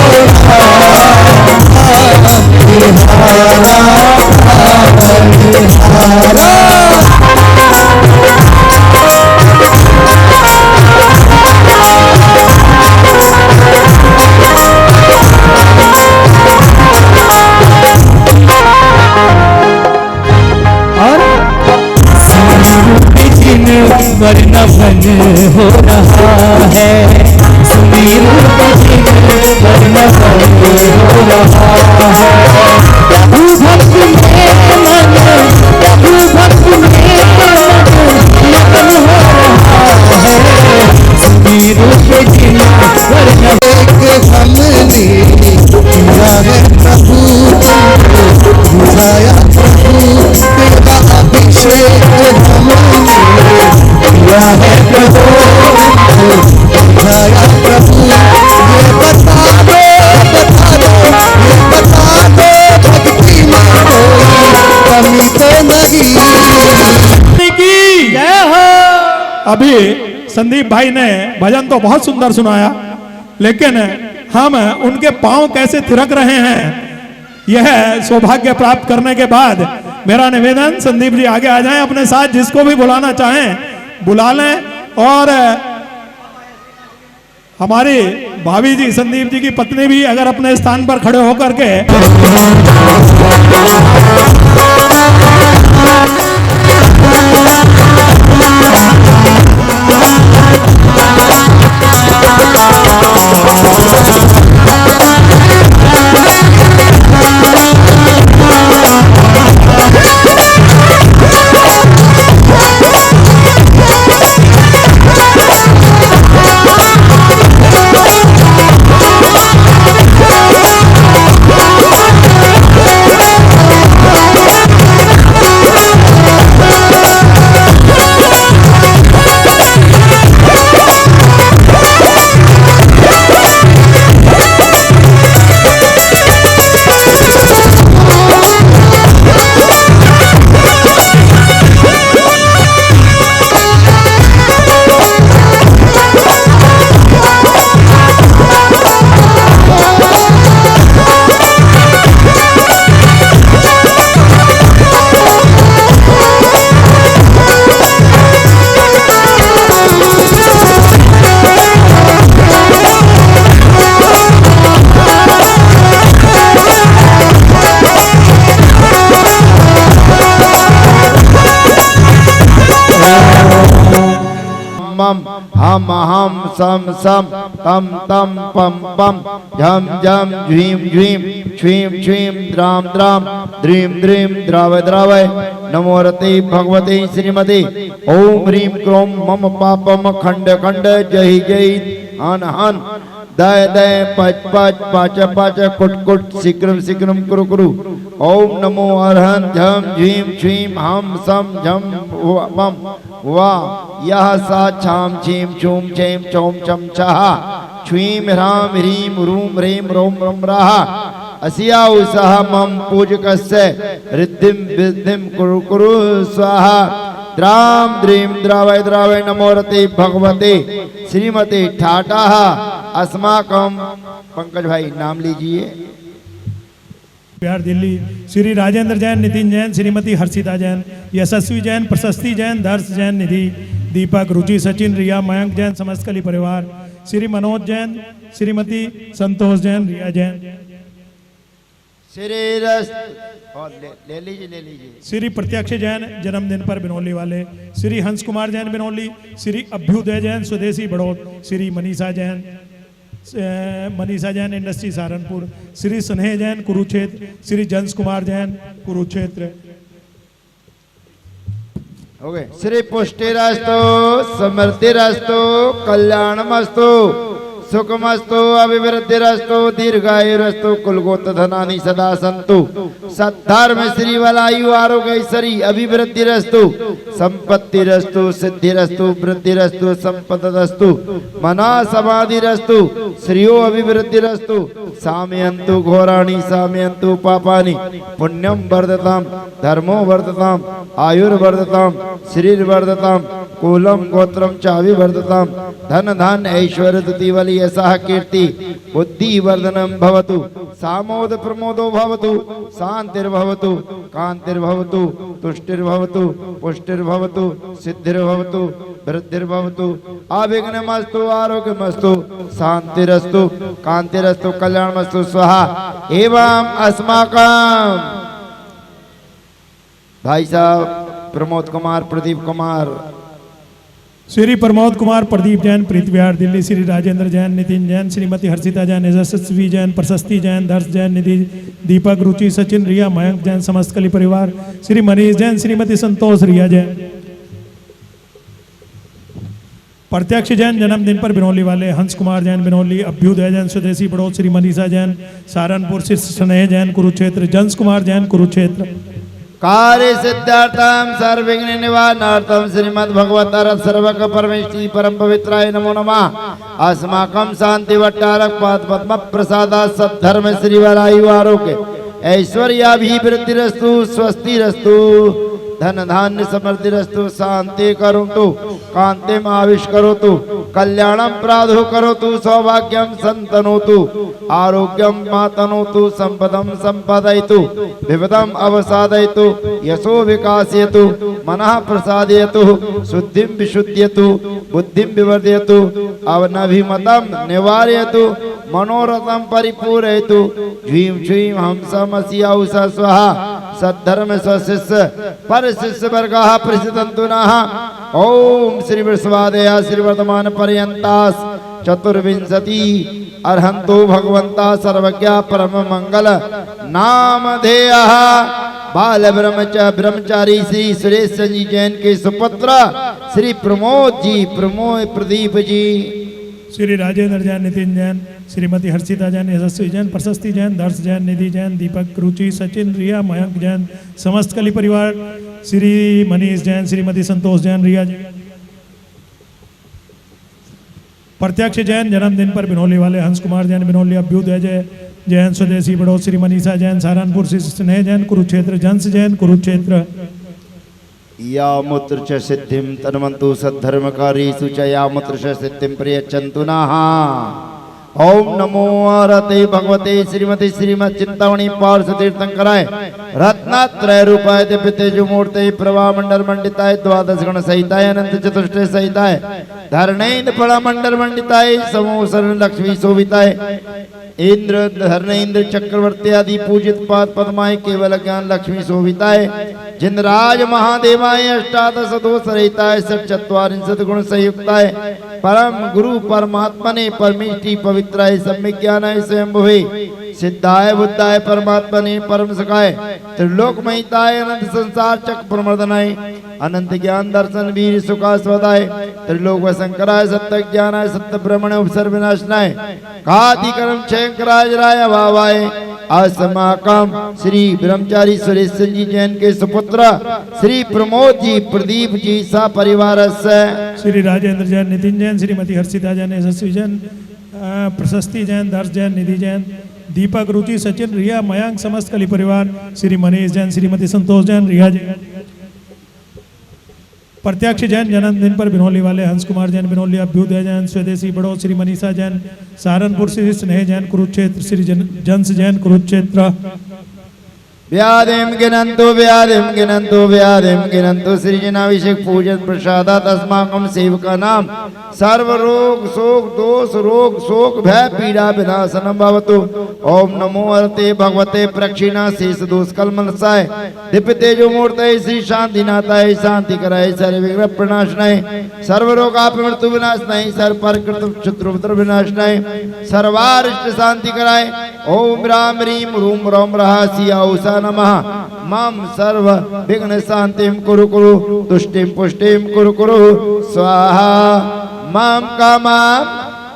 अभी संदीप भाई ने भजन तो बहुत सुंदर सुनाया, लेकिन हम उनके पांव कैसे थिरक रहे हैं, यह सौभाग्य प्राप्त करने के बाद मेरा निवेदन, संदीप जी आगे आ जाएं, अपने साथ जिसको भी बुलाना चाहें बुला लें। और हमारी भाभी जी, संदीप जी की पत्नी भी अगर अपने स्थान पर खड़े होकर के हम हम सम सम तम तम पम पम झम झम झीम झीम छीम छीम द्राम द्राम द्रीम द्रीम द्रावय द्रावय नमो रते भगवते श्रीमते ओम ह्रीं क्रोम मम पापम खंड खंड जय जय हन हन दय दय पच पच पाच पाच कुट कुट शीघ्रम शीघ्रम कुरु कुरु ओम नमो अरहं झम झीम छीम हम सम झम मम वा यह सा छाम छीम छूम छेम चौम चम चाहा छ्वीम ह्राम ह्रीम रूम ह्रीम रोम रोम राहा अस्या उसह मम पूजकस्य रिद्धिम विद्धिम कुरु कुरु स्वाहा द्राम द्रीम द्रावय द्रावय नमो रते भगवते श्रीमते ठाटा अस्माकम। पंकज भाई नाम लीजिए। बिहार दिल्ली श्री राजेंद्र जैन, नितिन जैन, श्रीमती हर्षिता जैन, यशस्वी जैन, प्रशस्ति जैन, दर्श जैन, निधि, दीपक, रुचि, सचिन, रिया, मयंक जैन, समस्त कली परिवार, श्री मनोज जैन, श्रीमती संतोष जैन, रिया जैन, श्री रस और ले लीजिए श्री प्रत्यक्ष जैन जन्मदिन पर बिनौली वाले, श्री हंस कुमार जैन बिनौली, श्री अभ्युदय जैन स्वदेशी बड़ौद, श्री मनीषा जैन इंडस्ट्री सहारनपुर, श्री स्नेह जैन कुरुक्षेत्र, श्री जंस कुमार जैन कुरुक्षेत्र। हो गए। श्री पुष्टिरस्तु समृद्धिरस्तु कल्याणमस्तु सुखमस्तु अभिवृद्धिरस्तु दीर्घायुरस्तु कुलगोत्र धनानि सदा सन्तु सद्धर्म श्री वलायु आरोग्य ऐश्वरी अभिवृद्धिरस्तु संपत्तिरस्तु सिद्धिरस्तु वृद्धिरस्तु संपदस्तु मना समाधिरस्तु श्रियो अभिवृद्धिरस्तु सामयन्तु घोराणि सामयन्तु पापानि पुण्यं वर्धताम धर्मो वर्धताम आयुर्वर्धताम श्रीर्वर्धताम कुलम गोत्रम चाविवर्धताम धन धान ऐश्वर्य दुतिवली यशः कीर्ति बुद्धि वर्धनम भवतु सामोद प्रमोदो भवतु शांतिर्भवतु कांतिर्भवतु तुष्टिर्भवतु पुष्टिर्भवतु सिद्धिर्भवतु वृद्धिर्भवतु अभिघ्नमस्तु आरोग्यमस्तु शांतिरस्तु कांतिरस्तु कल्याणमस्तु स्वाहा एवं अस्माकं भाई साहब प्रमोद कुमार प्रदीप कुमार श्री प्रमोद कुमार प्रदीप जैन प्रीत विहार दिल्ली, श्री राजेंद्र जैन, नितिन जैन, श्रीमती हर्षिता जैन, यशस्वी जैन, प्रशस्ति जैन, दर्श जैन, निधि, दीपक, रुचि, सचिन, रिया, मयंक जैन, समस्त कली परिवार, श्री मनीष जैन, श्रीमती संतोष, रिया जैन, प्रत्यक्ष जैन जन्मदिन पर बिनौली वाले, हंस कुमार जैन बिनौली, अभ्युदय जैन स्वदेशी बड़ौद, श्री मनीषा जैन सहारनपुर, श्री स्नेह जैन कुरुक्षेत्र, जंस कुमार जैन कुरुक्षेत्र। कार्य सिद्धार्थम सर्वविघ्न निवारणार्थम श्रीमद् भगवतार सर्वक परमेश्वरी परम पवित्राय नमो नमः। अस्माकं शांति वट्टारक पाद पद्म प्रसादा सद्धर्म श्री वरायु आरोग्य ऐश्वर्याभिवृद्धिरस्तु स्वस्तिरस्तु धन धान्य समृद्धिरस्तु शांति करोतु कांतिम आविष्करोतु कल्याणम प्रादु करोतु सौभाग्यम संतनोतु आरोग्यम मातनोतु संपदम संपदयतु विपदम अवसादयतु यशो विकासयतु मनः प्रसादयतु शुद्धिं विशुद्धयतु बुद्धिं विवर्धयतु अवनभिमतं निवारयतु मनोरथं परिपूरयतु ह्रीं श्रीं हंसमस्यौ स्वाहा सद्धर्म स्वशिष्य पर शिष्य वर्गाः प्रसिद्धन्तु नः ओम श्री वृषभादया श्री वर्तमान पर्यन्तास् चतुर्विंशति अर्हन्तो भगवन्ता सर्वज्ञ परम मंगल नामधेयः बाल ब्रह्मचारी श्री सुरेश जी जैन के सुपुत्र श्री प्रमोद जी प्रदीप जी श्री राजेंद्र जैन, नितिन जैन, श्रीमती हर्षिता जैन, यशस्वी जैन, प्रशस्ति जैन, दर्श जैन, निधि जैन, दीपक, रुचि, सचिन, रिया, मयंक जैन, समस्त कली परिवार, श्री मनीष जैन, श्रीमती संतोष जैन, रिया जैन, प्रत्यक्ष जैन जन्मदिन पर बिनौली वाले हंस कुमार जैन, बिनौली अभ्युदय जैन, स्वदेशी बड़ो, श्री मनीषा जैन, सहारनपुर, श्री स्नेह जैन, कुरुक्षेत्र, जंस जैन, कुरुक्षेत्र, या मूत्र च सिद्धिं तन्वन्तु सद्धर्मकारी सुचया मूत्र च सिद्धिं प्रयच्छन्तु नः ओम नमो रते भगवते श्रीमती श्रीमद चिंतामणि पार्श्व तीर्थंकराय रत्नात्रय रूपाय दिव्य तेज मूर्ते प्रभा मंडल मंडिताय द्वादश गण सहिताय अनंत चतुष्टय सहिताय धरणेन्द्र फल मंडल मंडिताय समूह शरण लक्ष्मी शोभिताय इंद्र धरणेन्द्र चक्रवर्ती आदि पूजित पाद पद्माय केवल ज्ञान लक्ष्मी शोभिताय जिनराज महादेवाय अष्टादश दोष रहिताय षट्चत्वारिंशत् गुण संयुक्ताय परम गुरु परमात्मने परमेष्टि पवित्राय सम्यक ज्ञानाय स्वयंभुवे सिद्धाय बुद्धाय परमात्मने परम सखाय त्रिलोक महिताय अनंत संसार चक्र प्रमर्दनाय अनंत ज्ञान दर्शन वीर सुखास्वदाय त्रिलोक वशंकराय सत्य ज्ञानाय सत्य ब्रह्मण उपसर्ग विनाशनाय काति कर्म क्षयंकराय राय भावाय असमाकम श्री ब्रह्मचारी सुरेश जी जैन के सुपुत्र श्री प्रमोद जी प्रदीप जी सा परिवार से श्री राजेंद्र जैन, नितिन जैन, श्रीमती हर्षिता जैन, यशस्वी जैन, प्रशस्ति जैन, दर्श जैन, निधि जैन, दीपक, रुचि, सचिन, रिया, मयंक, समस्त कली परिवार, श्री मनीष जैन, श्रीमती संतोष जैन, रिया जैन, प्रत्यक्ष जैन जन्मदिन पर बिनौली वाले हंस कुमार जैन, बिनौली अभ्युदय जैन, स्वदेशी बड़ो, श्री मनीषा जैन, सहारनपुर, श्री स्नेह जैन, कुरुक्षेत्र, श्री जंस जैन, कुरुक्षेत्र, व्याधिं गिनन्तु सृजनाभिषेक पूजन प्रसादात् अस्माकं सेवकानां सर्व रोग शोक दोष रोग शोक भय पीड़ा विनाशनं भवतु ओम नमो हरते भगवते प्रक्षिणा शेष दोष कलमलसाय दिव्य तेजो मूर्तये श्री शांतिनाथाय शांति कराय सर्व विघ्न प्रणाशनाय सर्व रोगाप मृत्यु विनाशनाय सर्व परकृत शत्रुपत्र विनाशनाय सर्वारिष्ट शांति कराय ओम राम ह्रीं रूम रोम रहस्या उषा नमः मम सर्व विघ्न शांतिं कुरु कुरु तुष्टिं पुष्टिं कुरु कुरु स्वाहा मम कामं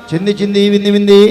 चिंदी चिंदी बिंदी बिंदी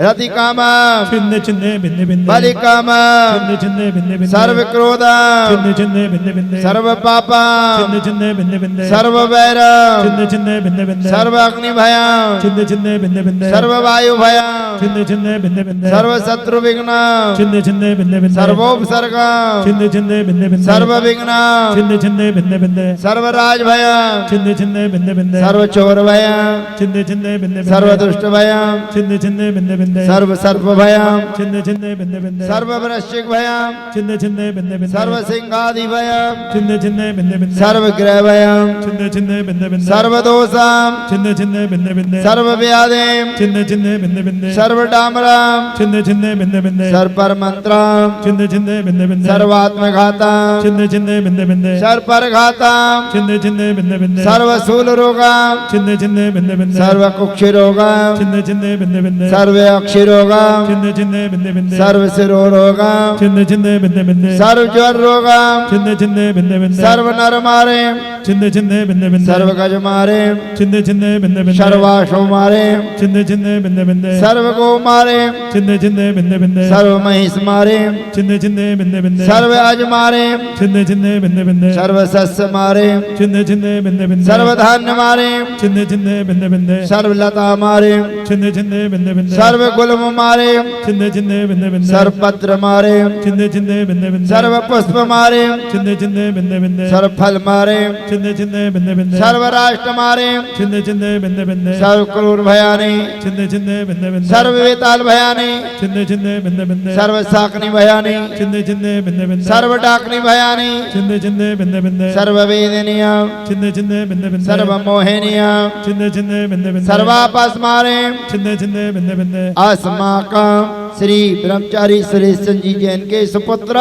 रति कामं चिंदे चिंदे बिंदे बिंदे बलि कामं चिंदे चिंदे बिंदे बिंदे सर्व क्रोधं चिंदे चिंदे बिंदे बिंदे सर्व पापं चिंदे चिंदे बिंदे बिंदे सर्व वैरं चिंदे चिंदे बिंदे बिंदे सर्व अग्नि भयं चिंदे चिंदे बिंदे बिंदे सर्व वायु भयं चिंदे चिंदे बिंदे बिंदे सर्व शत्रु विघ्नं चिंदे चिंदे बिंदे बिंदे सर्वोपसर्गं चिंदे चिंदे बिंदे बिंदे सर्व विघ्नं चिंदे चिंदे बिंदे बिंदे सर्व राज भयं चिंदे चिंदे बिंदे बिंदे सर्व चोर भयं चिंदे चिंदे बिंदे सर्व दुष्ट भयं चिंदे चिंदे बिंदे बिंदे सर्व सर्प भयं चिंदे चिंदे बिंदे बिंदे सर्व वृश्चिक भयं चिंदे चिंदे बिंदे बिंदे सर्व सिंहादि भयं चिंदे चिंदे बिंदे बिंदे सर्व ग्रह भयं चिंदे चिंदे बिंदे बिंदे सर्व दोषं चिंदे चिंदे बिंदे बिंदे सर्व व्याधिं चिंदे चिंदे बिंदे बिंदे सर्व डामरं चिंदे चिंदे बिंदे बिंदे सर्व परमंत्रं चिंदे चिंदे बिंदे बिंदे सर्वात्मघातं चिंदे चिंदे बिंदे बिंदे सर्व परघातं चिंदे चिंदे बिंदे बिंदे सर्व शूल रोगं चिंदे चिंदे बिंदे बिंदे सर्व कुक्षि रोगं चिंदे चिंदे बिंदे बिंदे सर्व अक्षि रोगं चिंदे चिंदे बिंदे बिंदे सर्व शिरो रोगं चिंदे चिंदे बिंदे बिंदे सर्व ज्वर रोगं चिंदे चिंदे बिंदे बिंदे सर्व नर मारे चिंदे चिंदे बिंदे बिंदे सर्व गज मारे चिंदे चिंदे बिंदे बिंदे सर्वाशो मारे चिंदे चिंदे बिंदे बिंदे सर्व गो मारे चिंदे चिंदे बिंदे बिंदे सर्व महिष मारे चिंदे चिंदे बिंदे बिंदे सर्व अज मारे चिंदे चिंदे बिंदे बिंदे सर्व सस्य मारे चिंदे चिंदे बिंदे बिंदे सर्व धान्य मारे चिंदे चिंदे बिंदे बिंदे सर्व लता मारे चिंदे चिंदे बिंदे बिंदे सर्व गुलम मारे चिंदे चिंदे बिंदे बिंदे सर्व पत्र मारे चिंदे चिंदे बिंदे बिंदे सर्व पुष्प मारे चिंदे चिंदे बिंदे बिंदे सर्व फल मारे चिंदे चिंदे बिंदे बिंदे सर्व राष्ट्र मारे चिंदे चिंदे बिंदे बिंदे सर्व क्रूर भयानी चिंदे चिंदे बिंदे बिंदे सर्व वेताल भयानी चिंदे चिंदे बिंदे बिंदे सर्व साकनी भयानी चिंदे चिंदे बिंदे बिंदे सर्व डाकनी भयानी चिंदे चिंदे बिंदे बिंदे सर्व वेदनिया चिंदे चिंदे बिंदे बिंदे सर्व मोहिनिया चिंदे चिंदे बिंदे बिंदे सर्वापस मारे चिंदे चिंदे बिंदे बिंदे अस्माकं श्री ब्रह्मचारी सुरेश जी जैन के सुपुत्र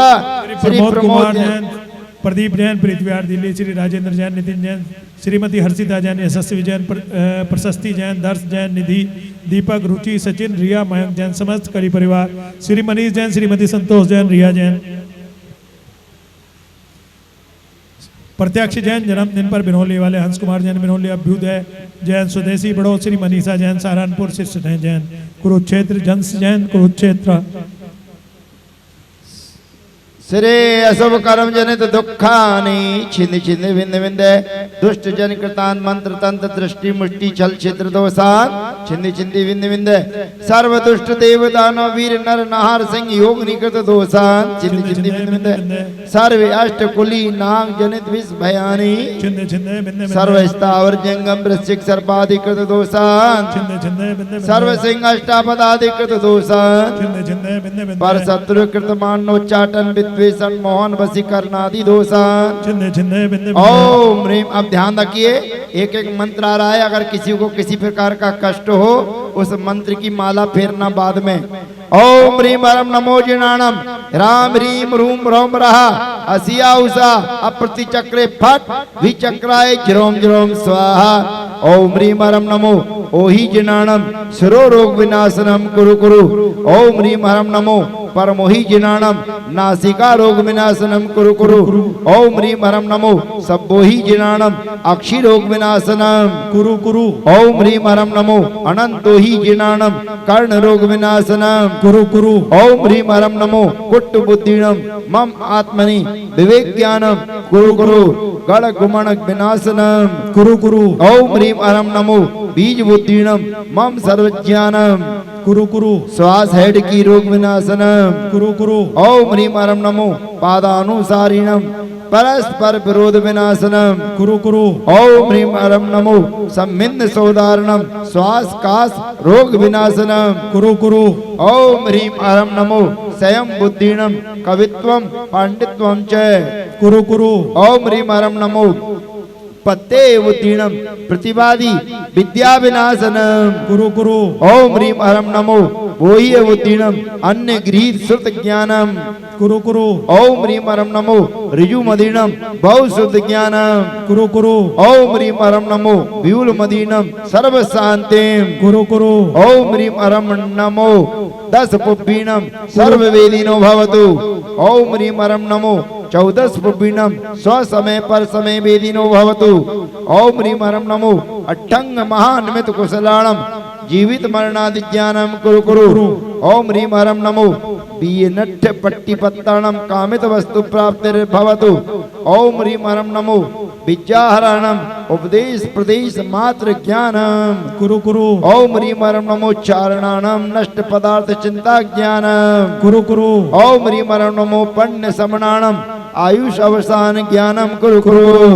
श्री प्रमोद प्रमोद कुमार जैन प्रदीप जैन पृथ्वीहार दिल्ली श्री राजेंद्र जैन नितिन जैन श्रीमती हर्षिता जैन यशस्वी जैन प्रशस्ति जैन दर्श जैन निधि दीपक रुचि सचिन रिया मयंक जैन समस्त करी परिवार श्री मनीष जैन श्रीमती संतोष जैन रिया जैन प्रत्यक्ष जैन जन्मदिन पर बिनौली वाले हंस कुमार जैन बिनौली अभ्युदय जैन स्वदेशी बड़ो श्री मनीषा जैन सहारनपुर शिष्ट जैन कुरुक्षेत्र जंस जैन कुरुक्षेत्र श्री अशुभ कर्म जनित दुखानि छिंद छिंद विंद विंद दुष्ट जन कृतान मंत्र तंत्र दृष्टि मुष्टि छल छिद्र दोषान छिंद छिंद विंद विंद सर्व दुष्ट देव दानव वीर नर नहार सिंह योग निकृत दोषान छिंद छिंद विंद विंद सर्व अष्ट कुली नाग जनित विष भयानि चिंदे चिंदे बिंदे सर्व स्थावर जंगम वृश्चिक सर्पाधिकृत दोषान चिंदे चिंदे बिंदे सर्व सिंह अष्टापदाधिकृत दोषान चिंदे चिंदे बिंदे बिंदे पर शत्रु कृत मानोच्चाटन विद्वेषण मोहन वशीकरणादि दोषान चिंदे चिंदे बिंदे ओम ह्रीम। अब ध्यान रखिए एक एक मंत्र आ रहा है, अगर किसी को किसी प्रकार का कष्ट हो उस मंत्र की माला फेरना बाद में। ओम ह्रीम हरम नमो जिनाणम राम ह्रीम रूम रोम रहा असिया उषा अप्रति चक्रे फट विचक्राय ज्रोम ज्रोम स्वाहा। ओम ह्रीम हरम नमो ओहि जिनाणम शिरो रोग विनाशनम कुरु कुरु। ओम ह्रीम हरम नमो परमोहि जिनाणम नासिका रोग विनाशनम कुरु कुरु। ओम ह्रीम हरम नमो सब्बोहि जिनाणम अक्षि रोग विनाशनम कुरु कुरु। ओम ह्रीम हरम नमो अनंतोहि जिनाणम कर्ण रोग विनाशनम कुरु कुरु। ओम ह्रीम हरम नमो कुट्ट बुद्धिणम मम आत्मनि विवेक ज्ञानम कुरु कुरु। गण गुमण विनाशनम कुरु कुरु। ओम ह्रीम हरम नमो बीज बुद्धिणम मम सर्वज्ञानम कुरु कुरु। श्वास हेड की रोग विनाशनम कुरु कुरु। ओम ह्रीम हरम नमो पादानुसारिणम परस्पर विरोध विनाशनम कुरु कुरु। ओम ह्रीम हरम नमो सम्मिन्न सौदारणम श्वास कास रोग विनाशनम कुरु कुरु। ओम ह्रीम हरम नमो स्वयं बुद्धिणम कवित्वम पांडित्वम च कुरु कुरु। ओम ह्रीम हरम नमो पत्ते बुद्धिणम प्रतिवादी विद्या विनाशनम कुरु कुरु। ओम ह्रीम हरम नमो बोह्य बुद्धिणम अन्य गृहीत श्रुत ज्ञानम कुरु कुरु। ओम ह्रीम हरम नमो ऋजु मदीनम बहु शुद्ध ज्ञानम कुरु कुरु। ओम ह्रीम हरम नमो व्यूल मदीनम सर्व शांतिम कुरु कुरु। ओम ह्रीम हरम नमो दस पुब्बीणम सर्व वेदिनो भवतु। ओम ह्रीम हरम नमो 14 पुब्बीणम स्व समय पर समय वेदिनो भवतु। ओम ह्रीम हरम नमो अट्टंग महानमित कुशलाणम जीवित मरणादि ज्ञानम कुरु कुरु। ओम ह्रीम हरम नमो बीनट्ठ पट्टिपत्ताणम कामित वस्तु प्राप्तिर्भवतु। ओम ह्रीम हरम नमो विद्याहरणम उपदेश प्रदेश मात्र ज्ञानम कुरु कुरु। ओम ह्रीम हरम नमो चारणाणम नष्ट पदार्थ चिंता ज्ञानम कुरु कुरु। ओम ह्रीम हरम नमो पण्य समणाणम आयुष अवसान ज्ञानम कुरु कुरु।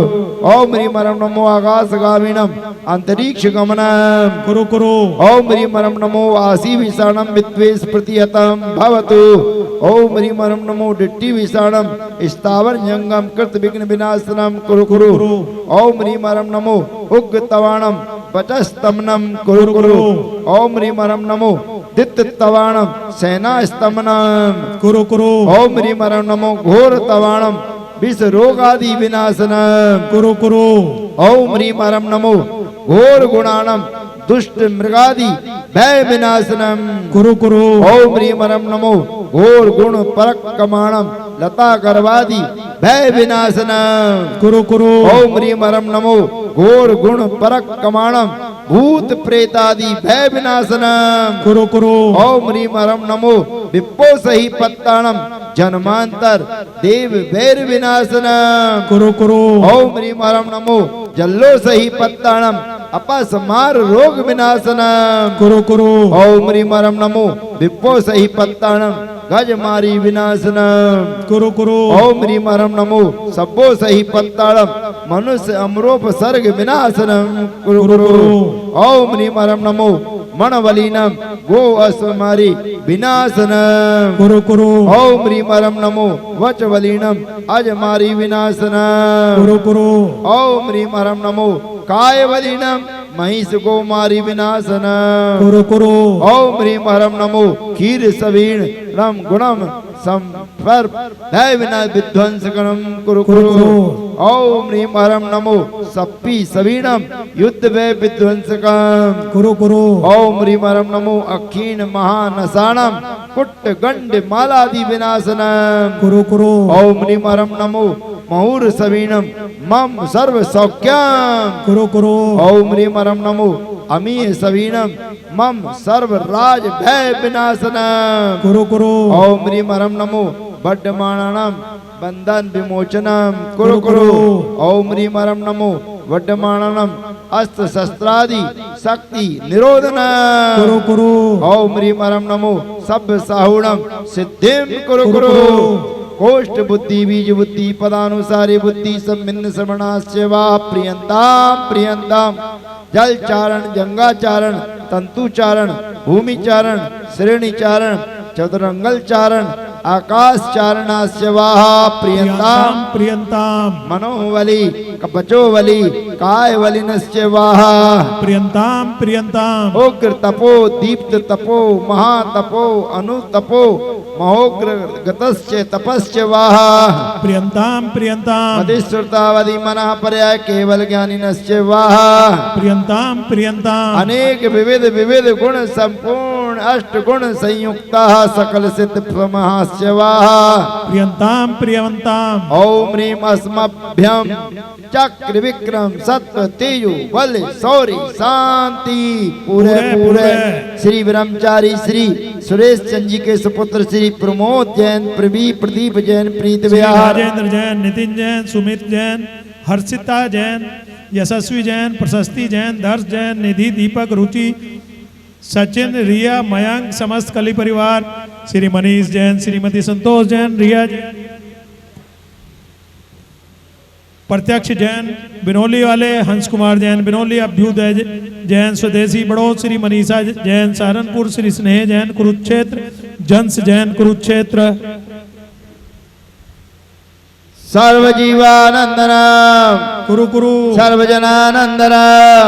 ओम ह्रीम हरम नमो आकाशगामिनम अंतरिक्ष गमनम कुरु कुरु। ओम ह्रीम हरम नमो आसी विषाणम विद्वेष प्रतिहतम भवतु। ओम ह्रीम हरम नमो डिट्टि विषाणम स्थावर जंगम कृत विघ्न विनाशनम कुरु कुरु। ओम ह्रीम हरम नमो उग्र तवाणम वचस्तमनम कुरु कुरु। ओम ह्रीम हरम नमो दित्त तवाणम सेना स्तमनम कुरु कुरु। ओम ह्रीम हरम नमो घोर तवाणम विष रोगादि विनाशनम कुरु कुरु। ओम ह्रीम हरम नमो घोर गुणाणम दुष्ट मृगादि भय विनाशनम कुरु कुरु। ओम ह्रीम हरम नमो घोर गुण परक कमाणम लता गर्वादि भय विनाशनम कुरु कुरु ओम ह्रीम हरम नमो घोर गुण परक कमाणम भूत प्रेतादि भय विनाशनम कुरु कुरु ओम ह्रीम हरम नमो विप्पो सही पत्ताणम जन्मांतर देव वैर विनाशनम कुरु कुरु ओम ह्रीम हरम नमो जल्लो सही पत्ताणम अपसमार रोग विनाशनम कुरु कुरु ओम ह्रीम हरम नमो विप्पो सही पत्ताणम गज मारी विनाशनम कुरु कुरु ओम ह्रीम हरम नमो सब्बो सही पत्ताड़म मनुष्य अमरोप सर्ग विनाशनम कुरु कुरु ओम ह्रीम हरम नमो मणवलीनम गो अस्मारी विनाशनम कुरु कुरु ओम ह्रीम हरम नमो वचवलीनम अजमारी विनाशनम कुरु कुरु ओम ह्रीम हरम नमो कायवलीनम महिष गोमारी विनाशनम कुरु कुरु ओम ह्रीम हरम नमो क्षीर सवीण रम गुणम संपर भय विनाश विध्वंस गणम कुरु कुरु ओम ह्रीम हरम नमो सप्पी सवीणम युद्ध भय विध्वंसकम कुरु कुरु ओम ह्रीम हरम नमो अक्षीण महानसाणम कुट्ट गंड मालादि विनाशनम कुरु कुरु ओम ह्रीम हरम नमो महूर सवीणम मम सर्व सौख्यम कुरु कुरु ओम ह्रीम हरम नमो अमीय सवीणम मम सर्व राज भय विनाशनम कुरु कुरु ओम ह्रीम हरम नमो वड्डमाणनम बंधन विमोचनम कुरु कुरु ओम ह्रीम हरम नमो वड्डमाणनम अस्त्र शस्त्रादि शक्ति निरोधनम कुरु कुरु ओम ह्रीम हरम नमो सब साहुणम सिद्धिम कुरु कुरु कोष्ठ बुद्धि बीज बुद्धि पदानुसारी बुद्धि सम्मिन्न श्रवणास्य वा प्रियंताम प्रियंताम जल चारण गंगाचारण तंतुचारण भूमिचारण श्रेणीचारण चतुरंगल चारण आकाश चारणास्य वाहा प्रियंताम प्रियंताम मनोवली कपचोवली कायवलिनस्य वाहा प्रियंताम प्रियंताम उग्र तपो दीप्त तपो महातपो अनुतपो महोग्र गतस्य तपस्य वाहा प्रियंताम प्रियंताम मदिश्रुतावधि मनः पर्याय केवल ज्ञानिनस्य वाहा प्रियंताम प्रियंताम अनेक विविध विविध गुण संपूर्ण अष्ट गुण संयुक्ता सकल सिद्ध प्रमहास्य वाहा प्रियंताम प्रियंताम ओम ह्रीम अस्मभ्यम चक्र विक्रम सत्व तेजो बल शौर्य शांति पूरे पूरे श्री ब्रह्मचारी श्री सुरेश चंद जी के सुपुत्र श्री प्रमोद जैन प्रदीप जैन प्रीत विहार राजेंद्र जैन नितिन जैन सुमित जैन हर्षिता जैन यशस्वी जैन प्रशस्ति जैन दर्श जैन निधि दीपक रुचि सचिन रिया मयंक समस्त कली परिवार श्री मनीष जैन श्रीमती संतोष जैन रिया जैन प्रत्यक्ष जैन बिनोली वाले हंस कुमार जैन बिनोली अभ्युदय जैन स्वदेशी बड़ोद श्री मनीषा जैन सहारनपुर श्री स्नेह जैन कुरुक्षेत्र जंस जैन कुरुक्षेत्र सर्वजीवानंदनम कुरु कुरु सर्वजनानंदनम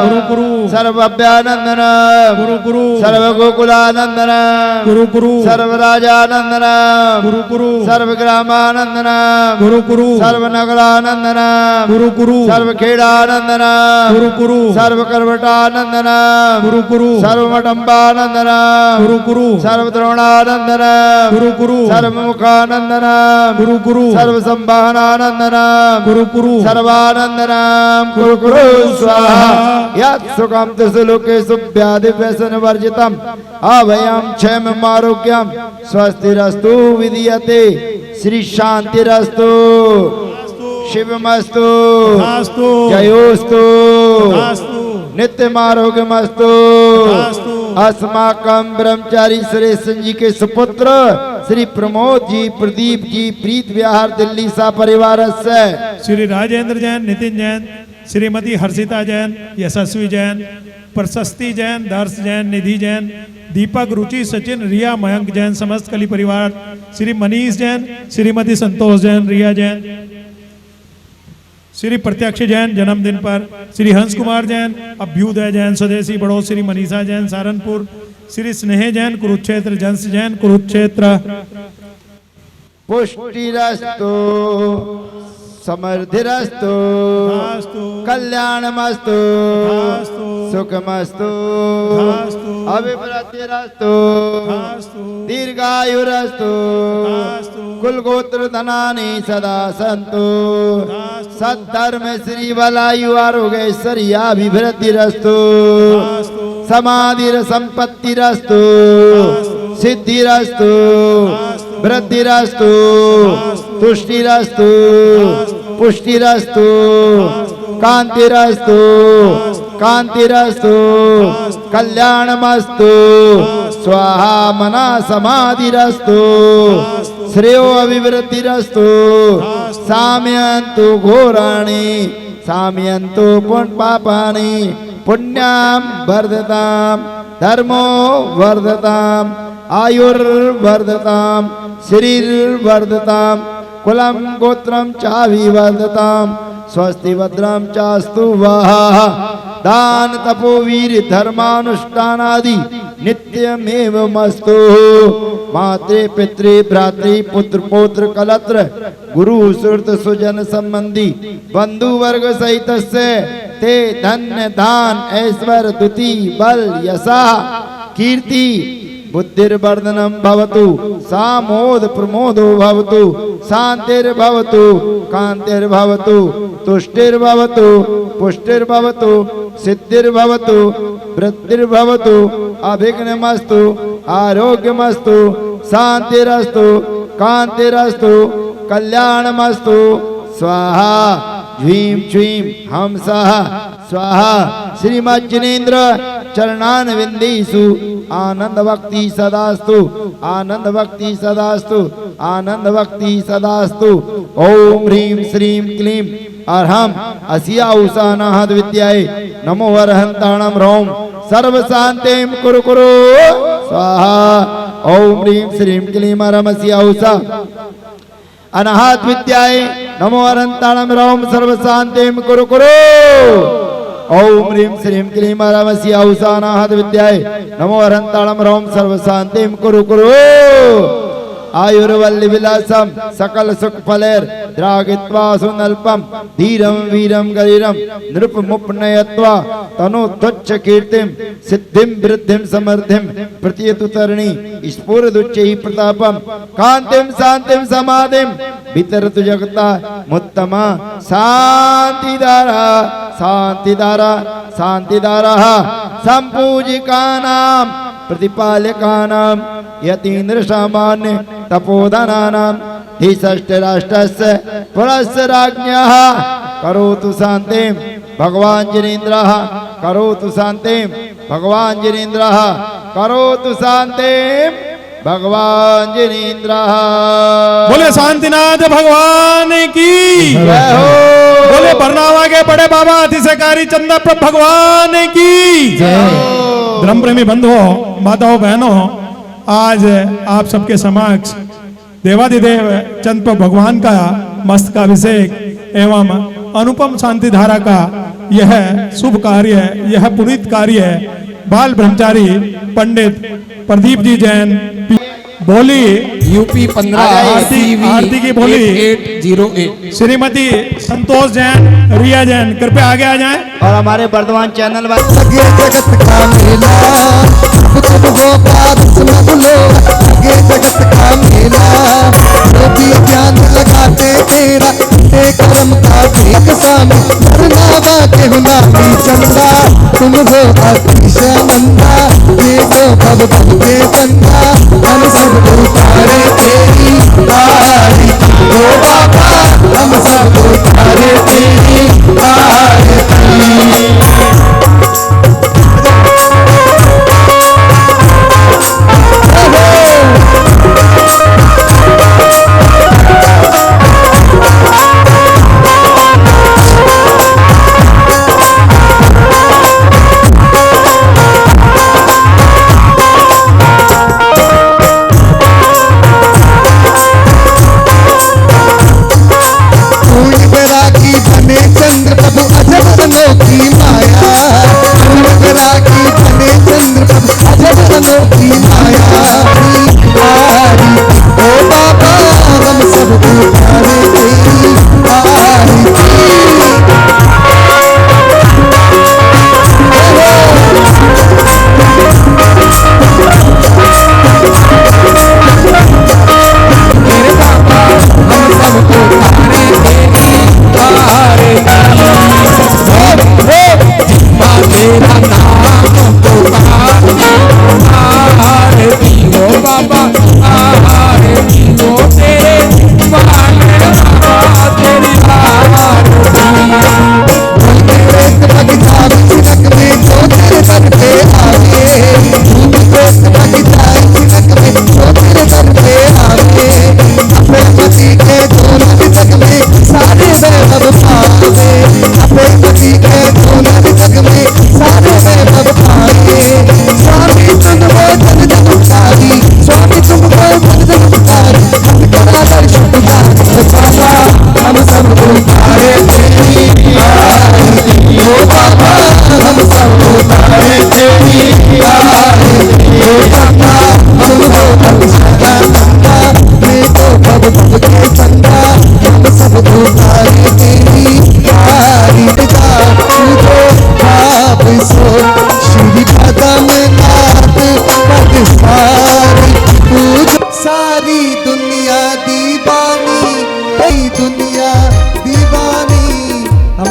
कुरु कुरु सर्वभ्यानंदनम कुरु कुरु सर्वगोकुलानंदनम कुरु कुरु सर्वराजानंदनम कुरु कुरु सर्वग्रामानंदनम कुरु कुरु सर्वनगरानंदनम कुरु कुरु सर्वखेड़ानंदनम कुरु कुरु सर्वकर्मटानंदनम कुरु कुरु सर्वमठंबानंदनम कुरु कुरु सर्वद्रोणानंदनम कुरु कुरु सर्वमुखानंदनम कुरु कुरु सर्वसंभावनानंदनम कुरु कुरु सर्वानंदनम कुरु कुरु स्वाहा यत् सुखम त्रिलोकेषु व्याधि व्यसन वर्जितम अभयम क्षेमम आरोग्यम स्वस्तिरस्तु विधीयते श्री शांतिरस्तु शिवमस्तु तथास्तु जयोस्तु तथास्तु नित्यमारोग्यमस्तु तथास्तु अस्माकं ब्रह्मचारी सुरेश जी के सुपुत्र श्री प्रमोद जी प्रदीप जी प्रीत विहार दिल्ली सा परिवार से श्री राजेंद्र जैन नितिन जैन श्रीमती हर्षिता जैन यशस्वी जैन प्रशस्ति जैन दर्श जैन निधि जैन दीपक रुचि सचिन रिया मयंक जैन समस्त कली परिवार श्री मनीष जैन श्रीमती संतोष जैन रिया जैन श्री प्रत्यक्ष जैन जन्मदिन पर श्री हंस कुमार जैन अभ्युदय जैन स्वदेशी बड़ोद श्री मनीषा जैन सहारनपुर श्री स्नेह जैन कुरुक्षेत्र जंस जैन कुरुक्षेत्र पुष्टिरस्तु समृद्धिरस्तु तथास्तु कल्याणमस्तु तथास्तु सुखमस्तु तथास्तु अभिवृद्धिरस्तु तथास्तु दीर्घायुरस्तु तथास्तु कुल गोत्र धनानि सदा संतु सद्धर्म श्री बलायु आरोग्यश्वर्याभिवृद्धिरस्तु समाधिर संपत्तिरस्तु सिद्धिरस्तु वृद्धिरस्तु तुष्टिरस्तु पुष्टिरस्तु कांतिरस्तु कांतिरस्तु कल्याणमस्तु स्वाहा मना समाधिरस्तु श्रेयो अभिवृद्धिरस्तु साम्यन्तु घोराणि साम्यन्तु पुण्यपापानि पुण्यां वर्धतां धर्मो वर्धतां आयुर्वर्धतां शरीर्वर्धतां कुलं गोत्रं चाभिवर्धतां स्वस्ति भद्रं चास्तु वः दान तपो वीर धर्मानुष्ठानादि नित्यमेव मस्तु मात्रे पितृ भ्रातृ पुत्र पौत्र कलत्र गुरु सुहृत सुजन संबंधी बंधु वर्ग सहित ते धन्य दान ऐश्वर्य दुति बल यशा कीर्ति बुद्धिर्वर्धनम भवतु सामोद प्रमोदो भवतु शांतिर्भवतु कांतिर्भवतु तुष्टिर्भवतु पुष्टिर्भवतु सिद्धिर्भवतु वृद्धिर्भवतु अभिघ्नमस्तु आरोग्यमस्तु शांतिरस्तु कांतिरस्तु कल्याणमस्तु स्वाहा ह्रीं श्रीं हंसः स्वाहा श्रीमज्जनेन्द्र चरणान विंदेषु आनंद भक्ति सदास्तु आनंद भक्ति सदास्तु आनंद भक्ति सदास्तु ओम ह्रीं श्रीं क्लीं अर्हं अस्या उषानाहद विद्याय नमो अरहंताणं रोम सर्व शांतिं कुरु कुरु स्वाहा ओम ह्रीं श्रीं क्लीं अर्हं अस्या उषा अनाहत विद्याय नमो अरहंताणं रोम सर्व शांतिं कुरु कुरु ओम ह्रीं श्रीं क्लीं अर्हमस्य औषानाहत विद्याय नमो अरहंताणं रोम सर्व शांतिं कुरु कुरु आयुर्वल्ली विलासम सकल सुख फलेर द्रागित्वा सुनल्पम धीरम वीरम गरीरम नृपमुपनयत्वा तनु तुच्छ कीर्तिम सिद्धिम वृद्धिम समर्थिम प्रत्यतु तरणी स्फुरदुच्चैः प्रतापम कांतिम शांतिम समाधिम वितरतु जगता मुत्तमा शांतिदारा शांतिदारा शांतिदारा संपूजिकानां प्रतिपालकानां यतीन्द्र सामान्य तपोधनानां धिषष्ठराष्ट्रस्य पुरस्य राज्ञः करोतु शान्तिं भगवान् जिनेन्द्रः करोतु शान्तिं भगवान् जिनेन्द्रः करोतु शान्तिं भगवान् जिनेन्द्रः। बोले शांतिनाथ भगवान की जय हो। बोले बरनावा के बड़े बाबा अतिशयकारी चंदा प्रभु भगवान की धर्म प्रेमी बंधुओं माताओं बहनों, आज आप सबके समक्ष देवादिदेव चंद प्रभु भगवान का मस्तकाभिषेक एवं अनुपम शांति धारा का यह शुभ कार्य, यह पुनीत कार्य बाल ब्रह्मचारी पंडित प्रदीप जी जैन बोली यूपी 15 आरती की बोली 8808 श्रीमती संतोष जैन रिया जैन कृपया आगे आ जाएं। और हमारे वर्धमान चैनल वाले लगे जगत का मेला जब वो बात सुन लो, लगे जगत का मेला जो भी ध्यान लगाते तेरा एक कर्म का एक सामी करना के हुनामी चंदा तुम हो अतिशनंदा ये तो भव भव के बंदा हम सब उतारे तेरी आरती ओ बाबा हम सब उतारे तेरी आरती।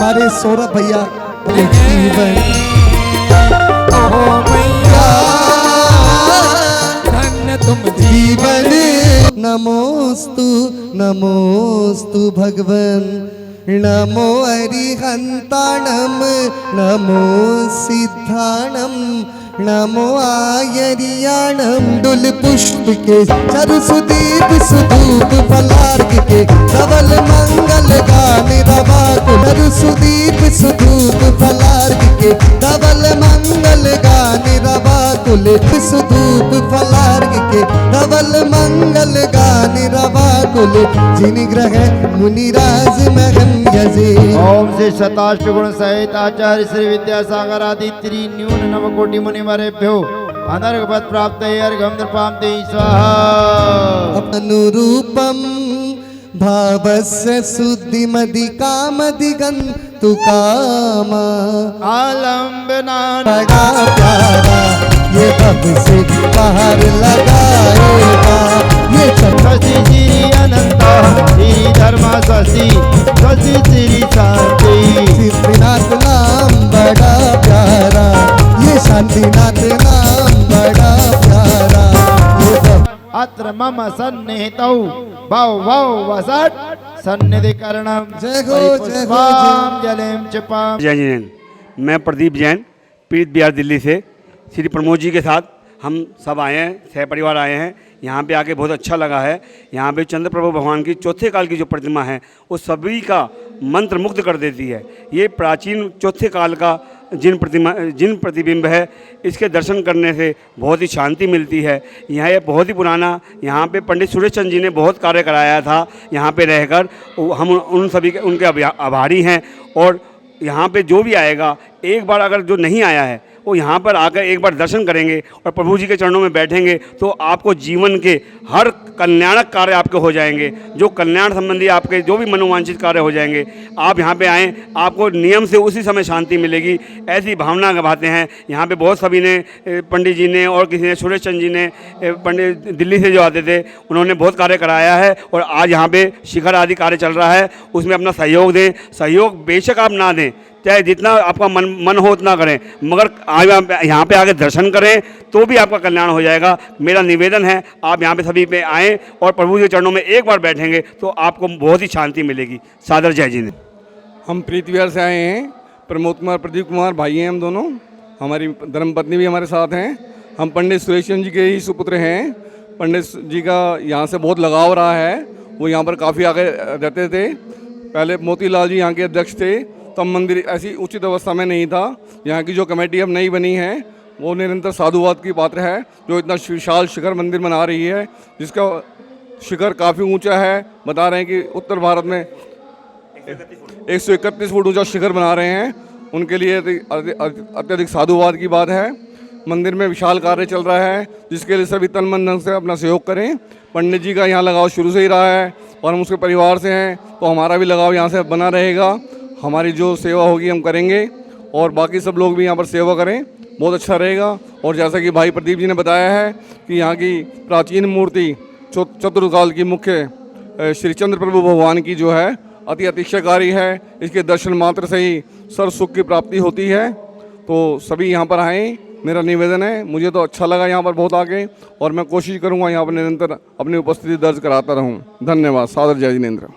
हमारे सौरभ भैया जीवन ओ मैया धन्य तुम जीवन नमोस्तु नमोस्तु भगवन नमो अरिहंताणम नमो सिद्धाणम नमो आयरियाणम डुल पुष्प के चरु सुदीप सुधूप फलार्क के धवल मंगल गान रवाकुल चरु सुदीप सुधूप फलार्क के धवल मंगल गान रवाकुल सुधूप फलार्क के धवल मंगल गान रवाकुल जिन ग्रह मुनिराज महम यजे ओम श्री शताष्टगुण सहित आचार्य श्री विद्यासागर आदि त्रिन्यून नवकोटि मुनि मरेभ्यो अनर्घपद प्राप्त अर्घम नृपाम ते स्वाहा अनुरूपम भावस्य शुद्धिमदि कामदिगंतु कामा आलम्बना बड़ा प्यारा ये भव से बाहर लगाएगा ये शशि श्री अनंत श्री धर्मा शशि शशि श्री शांति सिद्धिनाथ नाम बड़ा प्यारा ये शांतिनाथ नाम बड़ा प्यारा ये भव अत्र मम सन्निहितौ भव भव वसत् सन्निधि करणम जय हो, जय हो, जलेम चपाम जय जैन। मैं प्रदीप जैन पीत बिहार दिल्ली से श्री प्रमोद जी के साथ हम सब आए हैं, सह परिवार आए हैं। यहाँ पे आके बहुत अच्छा लगा है। यहाँ पे चंद्र प्रभु भगवान की चौथे काल की जो प्रतिमा है वो सभी का मंत्र मुग्ध कर देती है। ये प्राचीन चौथे काल का जिन प्रतिबिंब है, इसके दर्शन करने से बहुत ही शांति मिलती है। यहाँ ये बहुत ही पुराना, यहाँ पे पंडित सुरेश चंद्र जी ने बहुत कार्य कराया था। यहाँ पे रहकर हम उन सभी के उनके आभारी हैं। और यहाँ पे जो भी आएगा, एक बार अगर जो नहीं आया है वो यहाँ पर आकर एक बार दर्शन करेंगे और प्रभु जी के चरणों में बैठेंगे तो आपको जीवन के हर कल्याणक कार्य आपके हो जाएंगे। जो कल्याण संबंधी आपके जो भी मनोवांछित कार्य हो जाएंगे। आप यहाँ पे आएँ, आपको नियम से उसी समय शांति मिलेगी, ऐसी भावना गवाते हैं। यहाँ पे बहुत सभी ने, पंडित जी ने और किसी ने, सुरेश चंद्र जी ने, पंडित दिल्ली से जो आते थे उन्होंने बहुत कार्य कराया है। और आज यहाँ पे शिखर आदि कार्य चल रहा है, उसमें अपना सहयोग दें। सहयोग बेशक आप ना दें, चाहे जितना आपका मन हो उतना करें, मगर यहाँ पे आके दर्शन करें तो भी आपका कल्याण हो जाएगा। मेरा निवेदन है आप यहाँ पे सभी पे आएँ और प्रभु के चरणों में एक बार बैठेंगे तो आपको बहुत ही शांति मिलेगी। सादर जय जी ने। हम प्रीत विहार से आए हैं। प्रमोद कुमार, प्रदीप कुमार भाई हैं हम दोनों। हमारी धर्मपत्नी भी हमारे साथ हैं। हम पंडित सुरेश चंद्र जी के ही सुपुत्र हैं। पंडित जी का यहाँ से बहुत लगाव रहा है। वो यहाँ पर काफ़ी आगे रहते थे। पहले मोतीलाल जी यहाँ के अध्यक्ष थे, तब मंदिर ऐसी उचित अवस्था में नहीं था। यहाँ की जो कमेटी अब नई बनी है वो निरंतर साधुवाद की पात्र है, जो इतना विशाल शिखर मंदिर बना रही है, जिसका शिखर काफ़ी ऊंचा है। बता रहे हैं कि उत्तर भारत में 131 फुट ऊंचा शिखर बना रहे हैं। उनके लिए अत्यधिक साधुवाद की बात है। मंदिर में विशाल कार्य चल रहा है, जिसके लिए सभी तन मन धन से अपना सहयोग करें। पंडित जी का यहाँ लगाव शुरू से ही रहा है और हम उसके परिवार से हैं, तो हमारा भी लगाव यहाँ से बना रहेगा। हमारी जो सेवा होगी हम करेंगे और बाकी सब लोग भी यहाँ पर सेवा करें, बहुत अच्छा रहेगा। और जैसा कि भाई प्रदीप जी ने बताया है कि यहाँ की प्राचीन मूर्ति चतुर्काल की मुख्य श्री चंद्र प्रभु भगवान की जो है अति अतिशयकारी है। इसके दर्शन मात्र से ही सर्व सुख की प्राप्ति होती है। तो सभी यहाँ पर आएँ, मेरा निवेदन है। मुझे तो अच्छा लगा यहाँ पर बहुत आके, और मैं कोशिश करूँगा यहाँ पर निरंतर अपनी उपस्थिति दर्ज कराता रहूँ। धन्यवाद। सादर जय जिनेंद्र।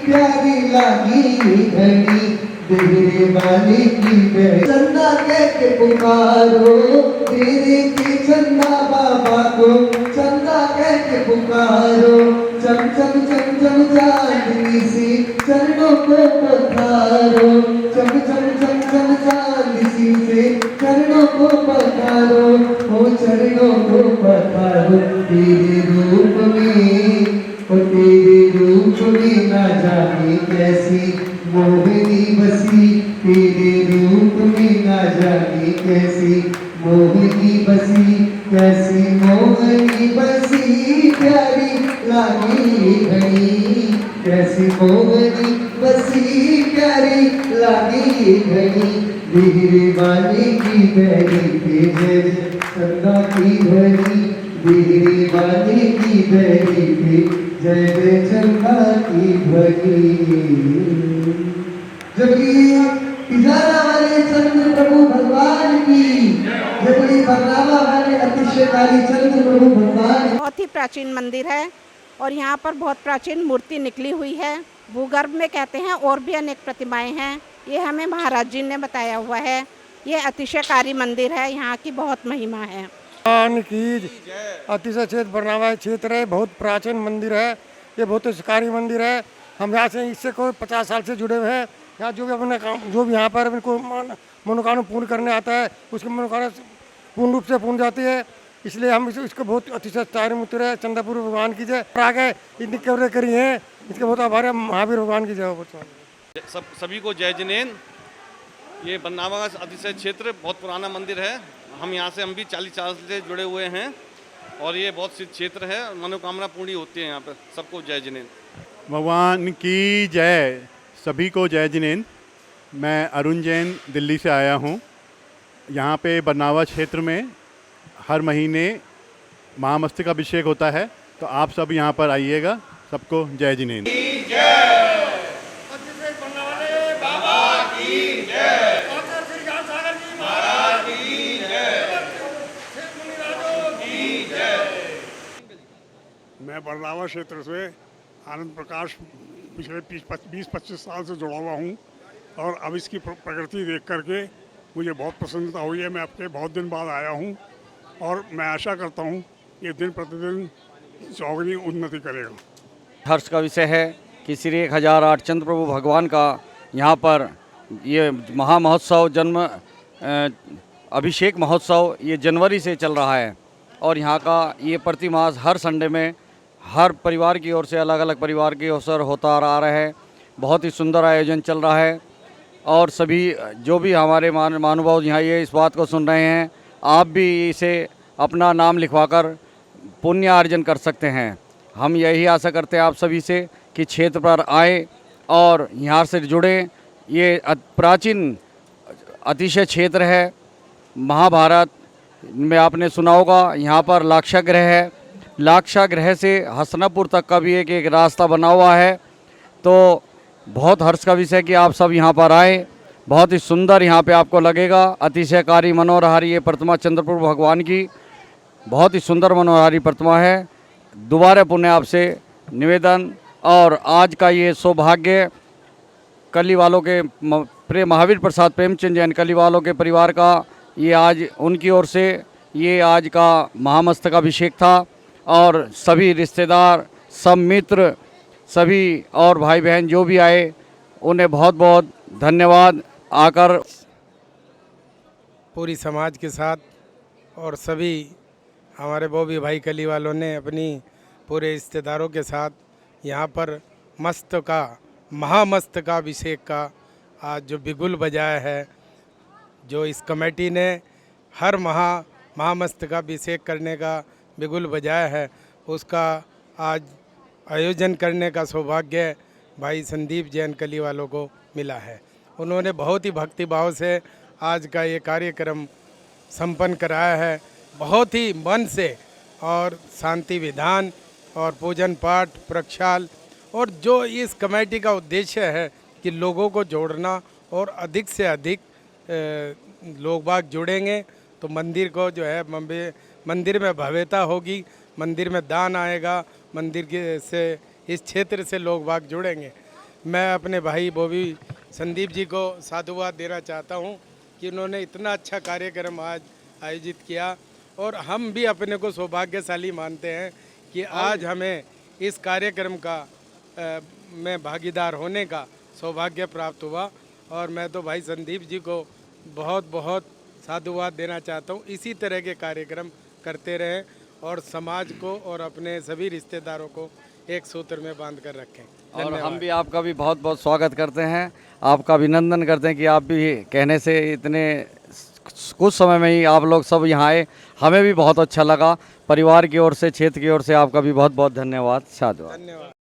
प्यारी लागी घड़ी तेरे वाली की चंदा के पुकारो, तेरे की चंदा बाबा को चंदा के पुकारो। चम चम चम चम चांदनी सी चरणों को पधारो, चम चम चम चम चांदनी से चरणों को पधारो, ओ चरणों को पधारो। तेरे रूप में, ओ तेरे रूप में ना जाने कैसी मोहिनी बसी, तेरे रूप में ना जाने कैसी मोहिनी बसी, कैसी मोहिनी बसी प्यारी लागी घड़ी, कैसी मोहिनी बसी प्यारी लागी घड़ी। बिहरे वाले की बहरी के जय चंदा की घड़ी, बिहरे वाले की बहरी के जय चंदा की घड़ी। जबकि इजारा वाले चंद्र प्रभु भगवान की, जबकि बरनावा वाले अतिशयकारी चंद्र प्रभु भगवान। बहुत ही प्राचीन मंदिर है और यहाँ पर बहुत प्राचीन मूर्ति निकली हुई है। भूगर्भ में कहते हैं और भी अनेक प्रतिमाएं हैं। ये हमें महाराज जी ने बताया हुआ है। ये अतिशयकारी मंदिर है, यहाँ की बहुत महिमा है। अतिशय क्षेत्र बरनावा क्षेत्र है, बहुत प्राचीन मंदिर है। ये बहुत शिकारी मंदिर है। हम यहाँ से इससे कोई 50 साल से जुड़े हुए हैं। यहाँ जो भी अपने काम, जो भी यहाँ पर को मनोकामना पूर्ण करने आता है, उसकी मनोकामना पूर्ण रूप से पूर्ण जाती है। इसलिए हम इसको बहुत अतिशय चार मूर्ति है। चंद्रपुर भगवान की जय। आगे इतनी कवरें करी हैं, इसके बहुत आभार है। महावीर भगवान की जय। सभी को जय जिनेन्द्र। ये बरनावा का अतिशय क्षेत्र बहुत पुराना मंदिर है। हम यहाँ से हम भी 40 साल से जुड़े हुए हैं और ये बहुत सिद्ध क्षेत्र है। मनोकामना पूरी होती है यहाँ पर। सबको जय जिनेन्द्र। भगवान की जय। सभी को जय जिनेन्द्र। मैं अरुण जैन दिल्ली से आया हूँ। यहाँ पे बरनावा क्षेत्र में हर महीने महामस्तकाभिषेक होता है, तो आप सब यहाँ पर आइएगा। सबको जय जिनेन्द्र। मैं बरनावा क्षेत्र से आनंद प्रकाश पिछले 20-25 साल से जुड़ा हुआ हूँ और अब इसकी प्रकृति देख करके मुझे बहुत प्रसन्नता हुई है। मैं आपके बहुत दिन बाद आया हूँ और मैं आशा करता हूँ ये दिन प्रतिदिन चौगुनी उन्नति करेगा। हर्ष का विषय है कि श्री 1008 चंद्र प्रभु भगवान का यहाँ पर ये महामहोत्सव जन्म अभिषेक महोत्सव ये जनवरी से चल रहा है और यहाँ का ये प्रति मास हर संडे में हर परिवार की ओर से अलग अलग परिवार की ओर से होता आ रहा है। बहुत ही सुंदर आयोजन चल रहा है और सभी जो भी हमारे महानुभाव यहाँ ये इस बात को सुन रहे हैं, आप भी इसे अपना नाम लिखवाकर पुण्य अर्जन कर सकते हैं। हम यही आशा करते हैं आप सभी से कि क्षेत्र पर आए और यहाँ से जुड़ें। ये प्राचीन अतिशय क्षेत्र है। महाभारत में आपने सुना होगा, यहाँ पर लाक्षागृह है। लाक्षागृह से हसनापुर तक का भी एक रास्ता बना हुआ है। तो बहुत हर्ष का विषय कि आप सब यहाँ पर आए। बहुत ही सुंदर यहाँ पे आपको लगेगा। अतिशयकारी मनोहारी ये प्रतिमा चंद्रपुर भगवान की बहुत ही सुंदर मनोहारी प्रतिमा है। दोबारा पुनः आपसे निवेदन और आज का ये सौभाग्य कली वालों के प्रिय महावीर प्रसाद प्रेमचंद जैन कली वालों के परिवार का ये आज उनकी ओर से ये आज का महामस्तकाभिषेक था और सभी रिश्तेदार, सब मित्र, सभी और भाई बहन जो भी आए उन्हें बहुत बहुत धन्यवाद। आकर पूरी समाज के साथ और सभी हमारे बॉबी भाई कली वालों ने अपनी पूरे रिश्तेदारों के साथ यहाँ पर महामस्तकाभिषेक का आज जो बिगुल बजाया है, जो इस कमेटी ने हर महामस्तकाभिषेक करने का बिगुल बजाया है, उसका आज आयोजन करने का सौभाग्य भाई संदीप जैन कली वालों को मिला है। उन्होंने बहुत ही भक्तिभाव से आज का ये कार्यक्रम संपन्न कराया है। बहुत ही मन से और शांति विधान और पूजन पाठ प्रक्षाल और जो इस कमेटी का उद्देश्य है कि लोगों को जोड़ना और अधिक से अधिक लोग बाग जुड़ेंगे तो मंदिर को जो है मंदिर में भव्यता होगी, मंदिर में दान आएगा, मंदिर के से इस क्षेत्र से लोग बाग जुड़ेंगे। मैं अपने भाई बॉबी संदीप जी को साधुवाद देना चाहता हूं कि उन्होंने इतना अच्छा कार्यक्रम आज आयोजित किया और हम भी अपने को सौभाग्यशाली मानते हैं कि आज हमें इस कार्यक्रम का में भागीदार होने का सौभाग्य प्राप्त हुआ और मैं तो भाई संदीप जी को बहुत बहुत साधुवाद देना चाहता हूँ। इसी तरह के कार्यक्रम करते रहें और समाज को और अपने सभी रिश्तेदारों को एक सूत्र में बांध कर रखें। और हम भी आपका भी बहुत बहुत स्वागत करते हैं, आपका अभिनंदन करते हैं कि आप भी कहने से इतने कुछ समय में ही आप लोग सब यहाँ आए। हमें भी बहुत अच्छा लगा। परिवार की ओर से, क्षेत्र की ओर से आपका भी बहुत बहुत धन्यवाद। साधुवाद।